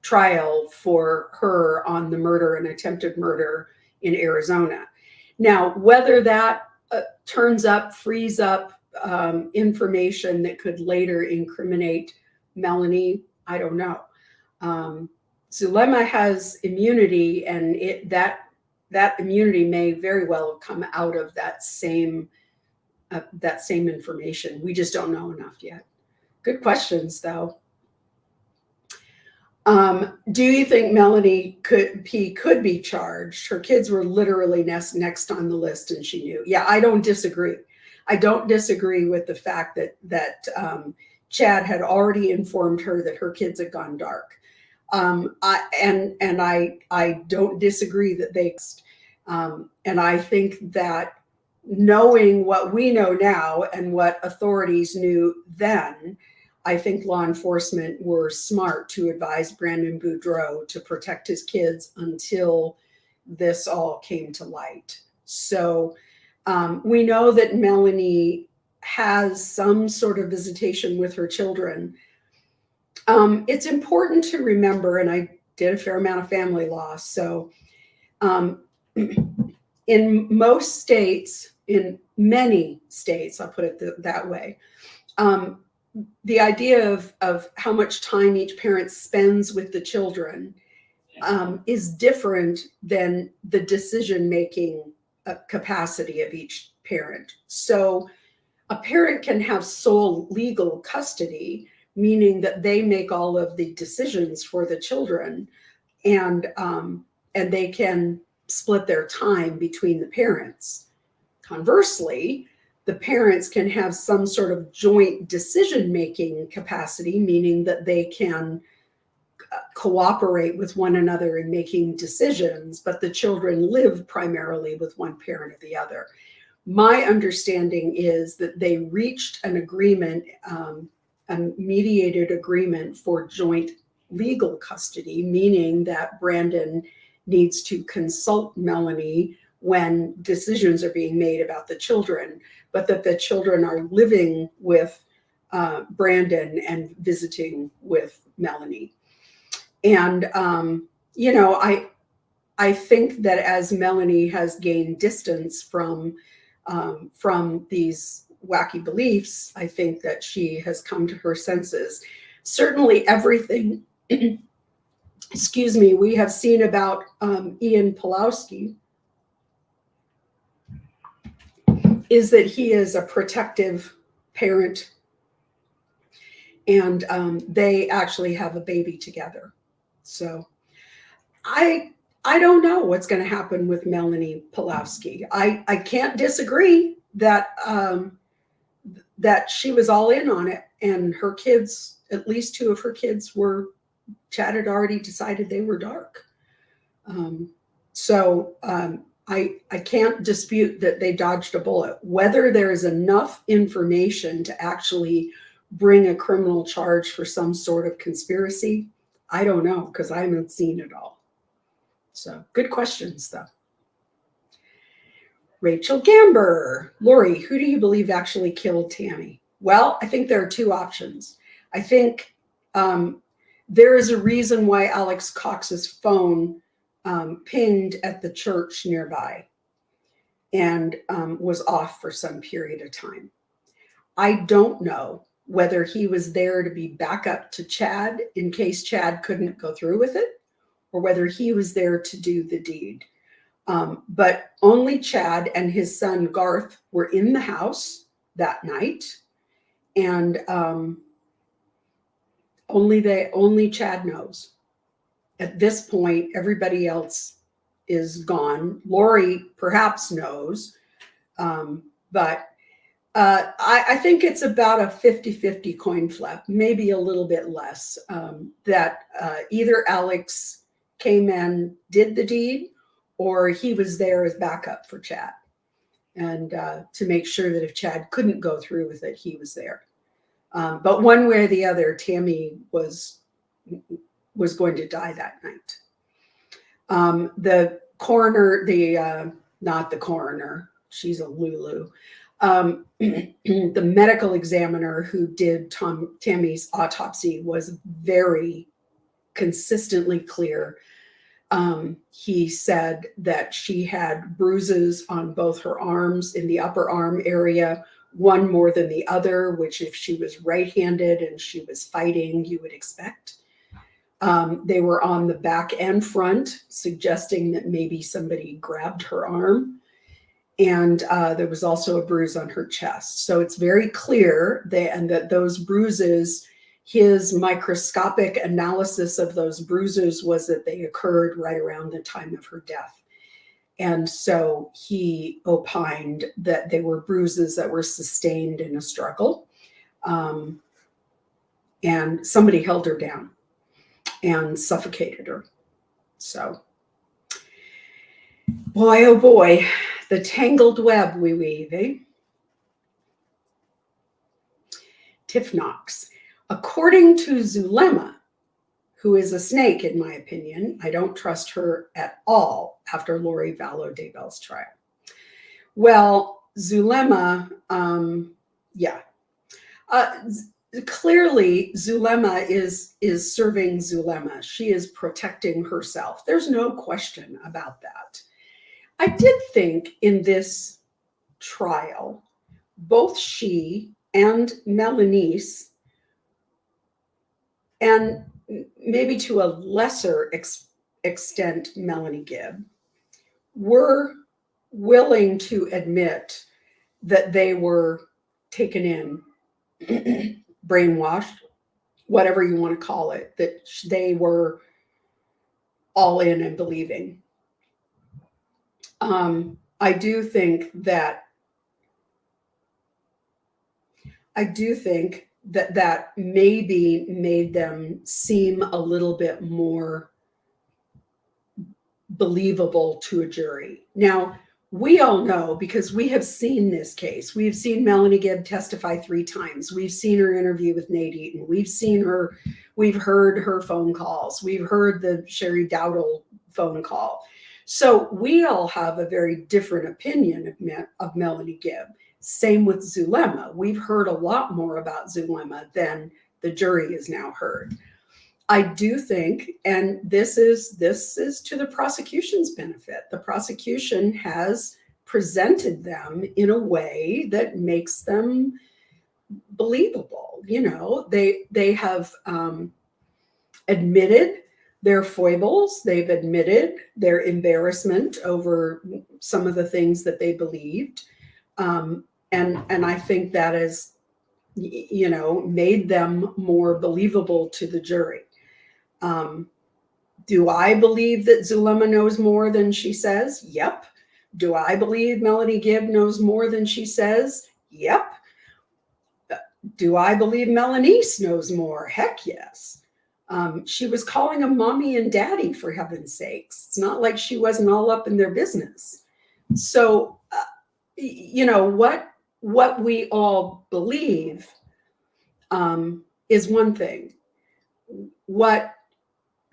trial for her on the murder and attempted murder in Arizona. Now, whether that frees up information that could later incriminate Melanie, I don't know. Zulema has immunity, and that immunity may very well have come out of that same information. We just don't know enough yet. Good questions, though. Do you think Melanie could be charged? Her kids were literally next on the list, and she knew. Yeah, I don't disagree. I don't disagree with the fact that Chad had already informed her that her kids had gone dark. I don't disagree that they, and I think that knowing what we know now and what authorities knew then, I think law enforcement were smart to advise Brandon Boudreaux to protect his kids until this all came to light. So we know that Melanie has some sort of visitation with her children. It's important to remember, and I did a fair amount of family law, so in most states, in many states, I'll put it that way, the idea of how much time each parent spends with the children is different than the decision-making capacity of each parent. So a parent can have sole legal custody, meaning that they make all of the decisions for the children, and they can split their time between the parents. Conversely, the parents can have some sort of joint decision-making capacity, meaning that they can cooperate with one another in making decisions, but the children live primarily with one parent or the other. My understanding is that they reached an agreement, a mediated agreement for joint legal custody, meaning that Brandon needs to consult Melanie when decisions are being made about the children, but that the children are living with Brandon and visiting with Melanie. And, you know, I think that as Melanie has gained distance from these wacky beliefs, I think that she has come to her senses. Certainly everything, excuse me, we have seen about Ian Pulowski is that he is a protective parent, and they actually have a baby together. So I don't know what's going to happen with Melanie Pulowski. I can't disagree that that she was all in on it, and her kids, at least two of her kids, Chad had already decided they were dark. I can't dispute that they dodged a bullet. Whether there is enough information to actually bring a criminal charge for some sort of conspiracy, I don't know, because I haven't seen it all. So good questions, though. Rachel Gamber, Lori, who do you believe actually killed Tammy? Well, I think there are two options. I think there is a reason why Alex Cox's phone pinged at the church nearby and was off for some period of time. I don't know whether he was there to be backup to Chad in case Chad couldn't go through with it, or whether he was there to do the deed. But only Chad and his son Garth were in the house that night, and only Chad knows. At this point, everybody else is gone. Lori perhaps knows, but I think it's about a 50-50 coin flip, maybe a little bit less, that either Alex came and did the deed, or he was there as backup for Chad, and to make sure that if Chad couldn't go through with it, he was there. But one way or the other, Tammy was going to die that night. The coroner, not the coroner, she's a Lulu. The medical examiner who did Tammy's autopsy was very consistently clear. He said that she had bruises on both her arms, in the upper arm area, one more than the other, which if she was right-handed and she was fighting, you would expect. They were on the back and front, suggesting that maybe somebody grabbed her arm. And there was also a bruise on her chest. So it's very clear that those bruises, his microscopic analysis of those bruises was that they occurred right around the time of her death. And so he opined that they were bruises that were sustained in a struggle. And somebody held her down and suffocated her. So, boy, oh boy, the tangled web we weave, eh? Tiff Knox. According to Zulema, who is a snake in my opinion, I don't trust her at all after Lori Vallow Daybell's trial. Well, Zulema, clearly Zulema is serving Zulema. She is protecting herself. There's no question about that. I did think in this trial, both she and Melanice and maybe to a lesser extent, Melanie Gibb, were willing to admit that they were taken in, brainwashed, whatever you want to call it, that they were all in and believing. I do think that that maybe made them seem a little bit more believable to a jury. Now, we all know, because we have seen this case. We've seen Melanie Gibb testify 3 times. We've seen her interview with Nate Eaton. We've heard her phone calls. We've heard the Sherry Dowdle phone call. So we all have a very different opinion of Melanie Gibb. Same with Zulema. We've heard a lot more about Zulema than the jury has now heard. I do think, and this is to the prosecution's benefit, the prosecution has presented them in a way that makes them believable. You know, they have admitted their foibles. They've admitted their embarrassment over some of the things that they believed. And I think that has, you know, made them more believable to the jury. Do I believe that Zulema knows more than she says? Yep. Do I believe Melanie Gibb knows more than she says? Yep. Do I believe Melanice knows more? Heck yes. She was calling them mommy and daddy, for heaven's sakes. It's not like she wasn't all up in their business. So, you know, what we all believe is one thing. What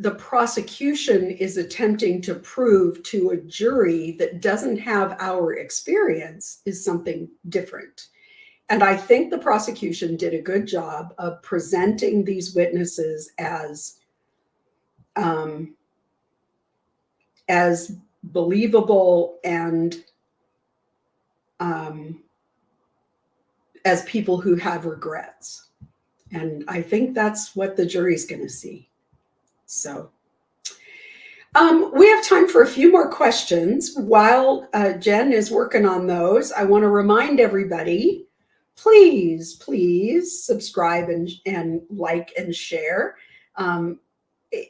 the prosecution is attempting to prove to a jury that doesn't have our experience is something different. And I think the prosecution did a good job of presenting these witnesses as believable and as people who have regrets. And I think that's what the jury's going to see. So we have time for a few more questions. While Jen is working on those, I want to remind everybody, please subscribe and like and share.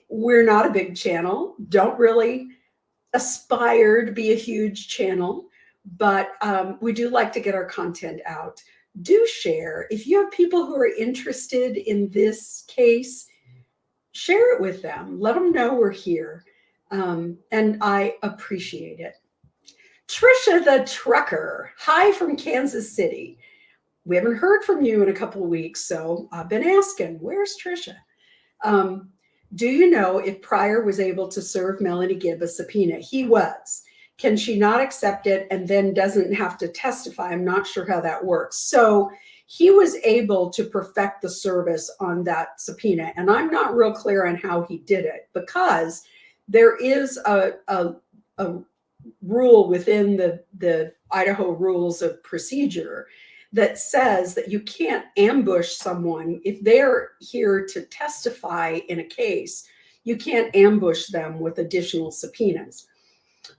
We're not a big channel, don't really aspire to be a huge channel, but we do like to get our content out. Do share. If you have people who are interested in this case, share it with them. Let them know we're here. And I appreciate it. Trisha the Trucker. Hi from Kansas City. We haven't heard from you in a couple of weeks, so I've been asking, where's Trisha? Do you know if Pryor was able to serve Melanie Gibb a subpoena? He was. Can she not accept it and then doesn't have to testify? I'm not sure how that works. So he was able to perfect the service on that subpoena. And I'm not real clear on how he did it, because there is a rule within the Idaho Rules of Procedure that says that you can't ambush someone. If they're here to testify in a case, you can't ambush them with additional subpoenas.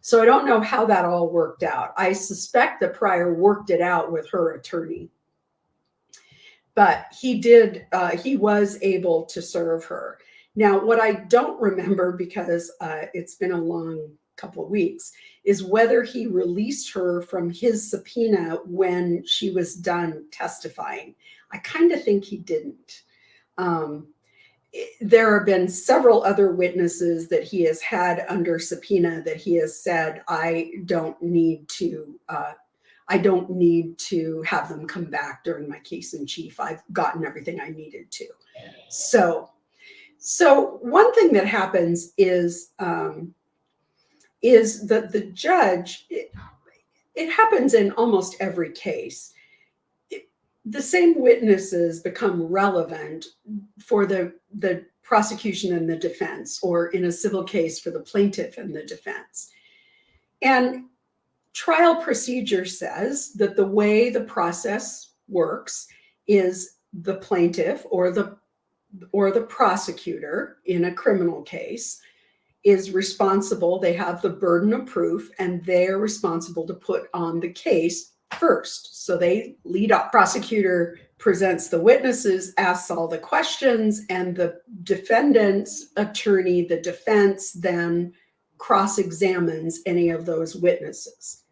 So I don't know how that all worked out. I suspect that Pryor worked it out with her attorney. But he did, he was able to serve her. Now, what I don't remember, because it's been a long couple of weeks, is whether he released her from his subpoena when she was done testifying. I kind of think he didn't. There have been several other witnesses that he has had under subpoena that he has said, I don't need to have them come back during my case in chief. I've gotten everything I needed to. So one thing that happens is that the judge, it happens in almost every case. The same witnesses become relevant for the prosecution and the defense, or in a civil case for the plaintiff and the defense. And trial procedure says that the way the process works is the plaintiff or the or the prosecutor in a criminal case is responsible. They have the burden of proof, and they're responsible to put on the case first. So they lead up. Prosecutor presents the witnesses, asks all the questions, and the defendant's attorney, the defense, then cross-examines any of those witnesses.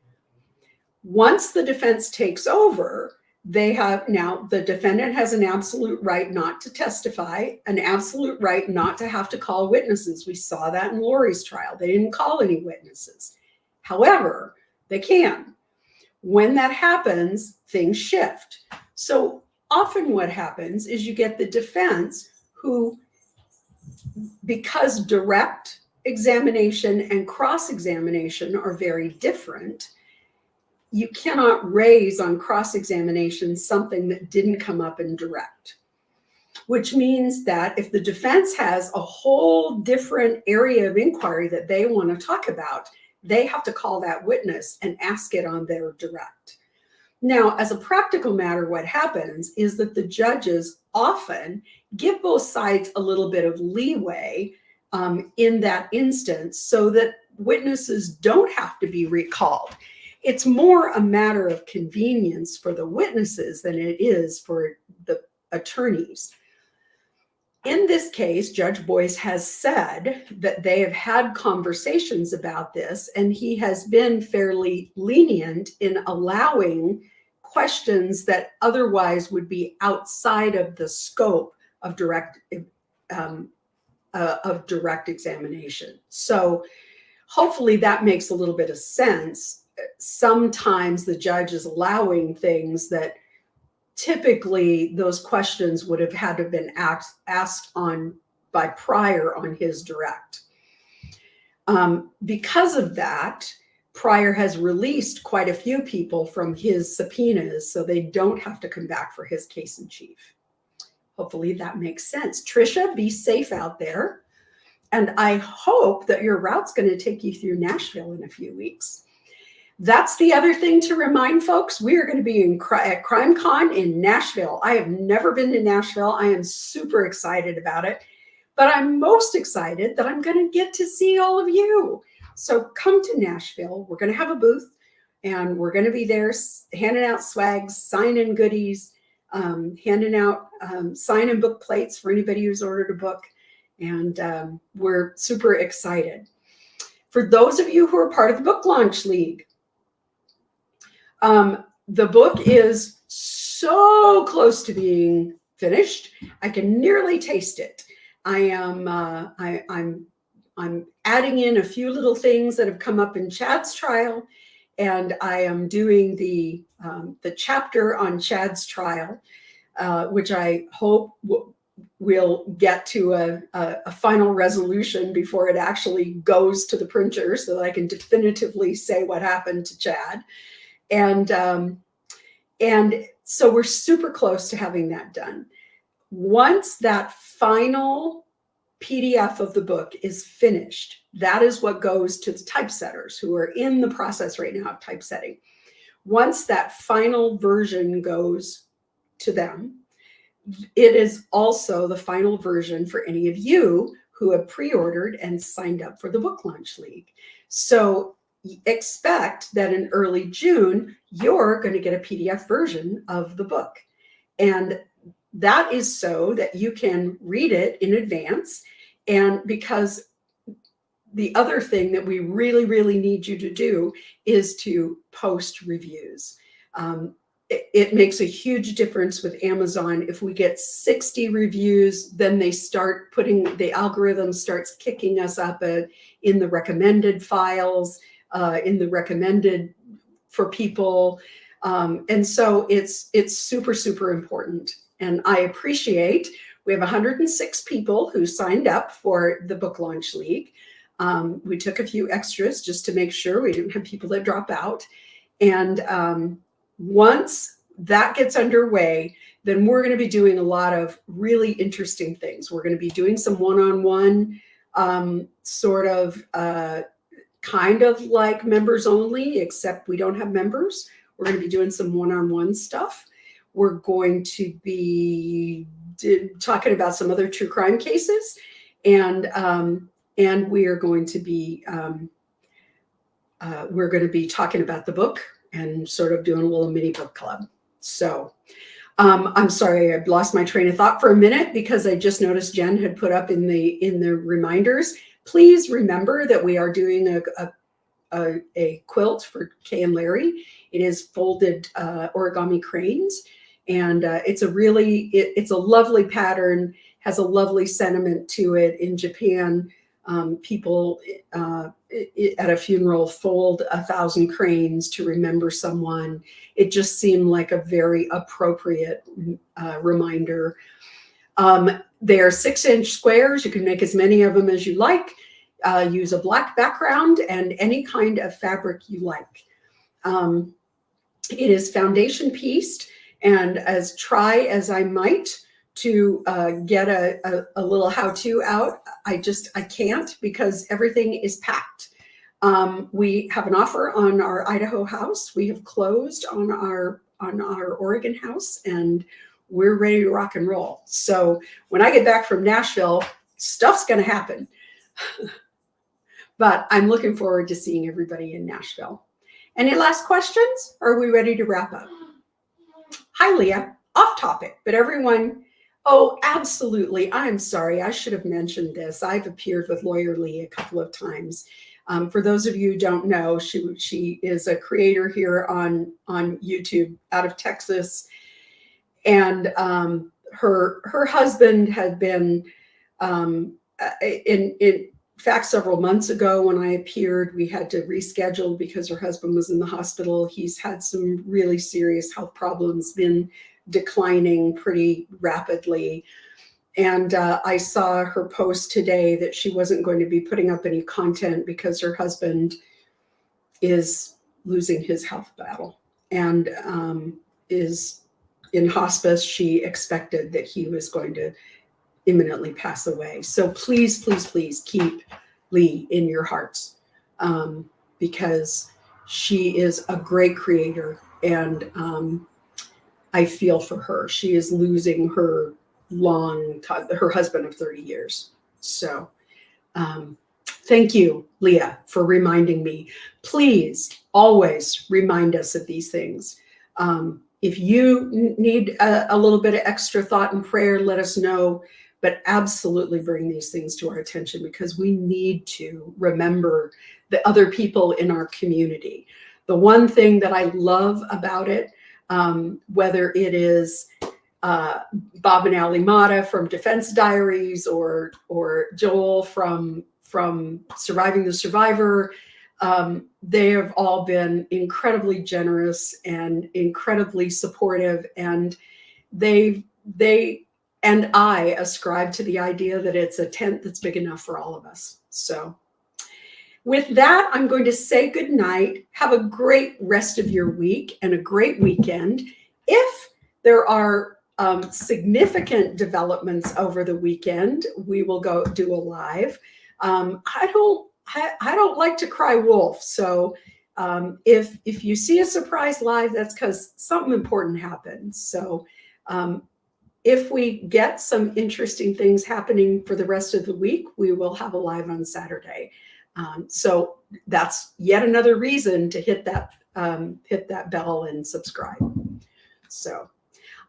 Once the defense takes over, the defendant has an absolute right not to testify, an absolute right not to have to call witnesses. We saw that in Lori's trial. They didn't call any witnesses. However, they can. When that happens, things shift. So often what happens is you get the defense who, because direct examination and cross-examination are very different, you cannot raise on cross-examination something that didn't come up in direct, which means that if the defense has a whole different area of inquiry that they want to talk about, they have to call that witness and ask it on their direct. Now, as a practical matter, what happens is that the judges often give both sides a little bit of leeway in that instance so that witnesses don't have to be recalled. It's more a matter of convenience for the witnesses than it is for the attorneys. In this case, Judge Boyce has said that they have had conversations about this, and he has been fairly lenient in allowing questions that otherwise would be outside of the scope of direct examination. So hopefully that makes a little bit of sense. Sometimes the judge is allowing things that typically those questions would have had to have been asked on by Pryor on his direct. Because of that, Pryor has released quite a few people from his subpoenas, so they don't have to come back for his case in chief. Hopefully that makes sense. Tricia, be safe out there. And I hope that your route's going to take you through Nashville in a few weeks. That's the other thing to remind folks. We are going to be at CrimeCon in Nashville. I have never been to Nashville. I am super excited about it. But I'm most excited that I'm going to get to see all of you. So come to Nashville. We're going to have a booth, and we're going to be there handing out swags, signing goodies, handing out sign and book plates for anybody who's ordered a book. And we're super excited. For those of you who are part of the Book Launch League, the book is so close to being finished. I can nearly taste it. I'm adding in a few little things that have come up in Chad's trial, and I am doing the chapter on Chad's trial, which I hope we'll get to a final resolution before it actually goes to the printer, so that I can definitively say what happened to Chad. And so we're super close to having that done. Once that final PDF of the book is finished, that is what goes to the typesetters who are in the process right now of typesetting. Once that final version goes to them, it is also the final version for any of you who have pre-ordered and signed up for the Book Launch League. So expect that in early June, you're going to get a PDF version of the book. And that is so that you can read it in advance. And because the other thing that we really, really need you to do is to post reviews. It makes a huge difference with Amazon. If we get 60 reviews, then they start the algorithm starts kicking us up in the recommended files, in the recommended for people. And so it's super, super important. And I appreciate, we have 106 people who signed up for the Book Launch League. We took a few extras just to make sure we didn't have people that drop out. And once that gets underway, then we're going to be doing a lot of really interesting things. We're going to be doing some one-on-one sort of kind of like members only, except we don't have members. We're going to be doing some one-on-one stuff. We're going to be talking about some other true crime cases, and we are going to be talking about the book and sort of doing a little mini book club. So I'm sorry, I've lost my train of thought for a minute because I just noticed Jen had put up in the reminders. Please remember that we are doing a quilt for Kay and Larry. It is folded origami cranes, and it's a lovely pattern, has a lovely sentiment to it. In Japan, people at a funeral fold 1,000 cranes to remember someone. It just seemed like a very appropriate reminder. They are 6-inch squares. You can make as many of them as you like. Use a black background and any kind of fabric you like. It is foundation pieced, and as try as I might to get a little how-to out, I can't, because everything is packed. We have an offer on our Idaho house. We have closed on our Oregon house, and we're ready to rock and roll. So when I get back from Nashville, stuff's going to happen. But I'm looking forward to seeing everybody in Nashville. Any last questions? Or are we ready to wrap up? Hi, Leah. Off topic, but everyone, oh, absolutely. I'm sorry. I should have mentioned this. I've appeared with Lawyer Lee a couple of times. For those of you who don't know, she is a creator here on YouTube out of Texas. And her husband had been, in fact, several months ago when I appeared, we had to reschedule because her husband was in the hospital. He's had some really serious health problems, been declining pretty rapidly. And I saw her post today that she wasn't going to be putting up any content because her husband is losing his health battle and is in hospice. She expected that he was going to imminently pass away. So please, please, please keep Lee in your hearts, because she is a great creator, and I feel for her. She is losing her her husband of 30 years. So thank you, Leah, for reminding me. Please always remind us of these things. If you need a little bit of extra thought and prayer, let us know. But absolutely bring these things to our attention, because we need to remember the other people in our community. The one thing that I love about it, whether it is Bob and Ali Mata from Defense Diaries or Joel from Surviving the Survivor, they have all been incredibly generous and incredibly supportive, and they and I ascribe to the idea that it's a tent that's big enough for all of us. So with that, I'm going to say good night. Have a great rest of your week and a great weekend. If there are significant developments over the weekend, we will go do a live. I don't like to cry wolf. So if you see a surprise live, that's because something important happened. So if we get some interesting things happening for the rest of the week, we will have a live on Saturday. So that's yet another reason to hit that bell and subscribe. So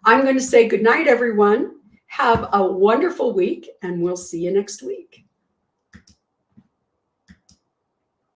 I'm going to say good night, everyone. Have a wonderful week, and we'll see you next week.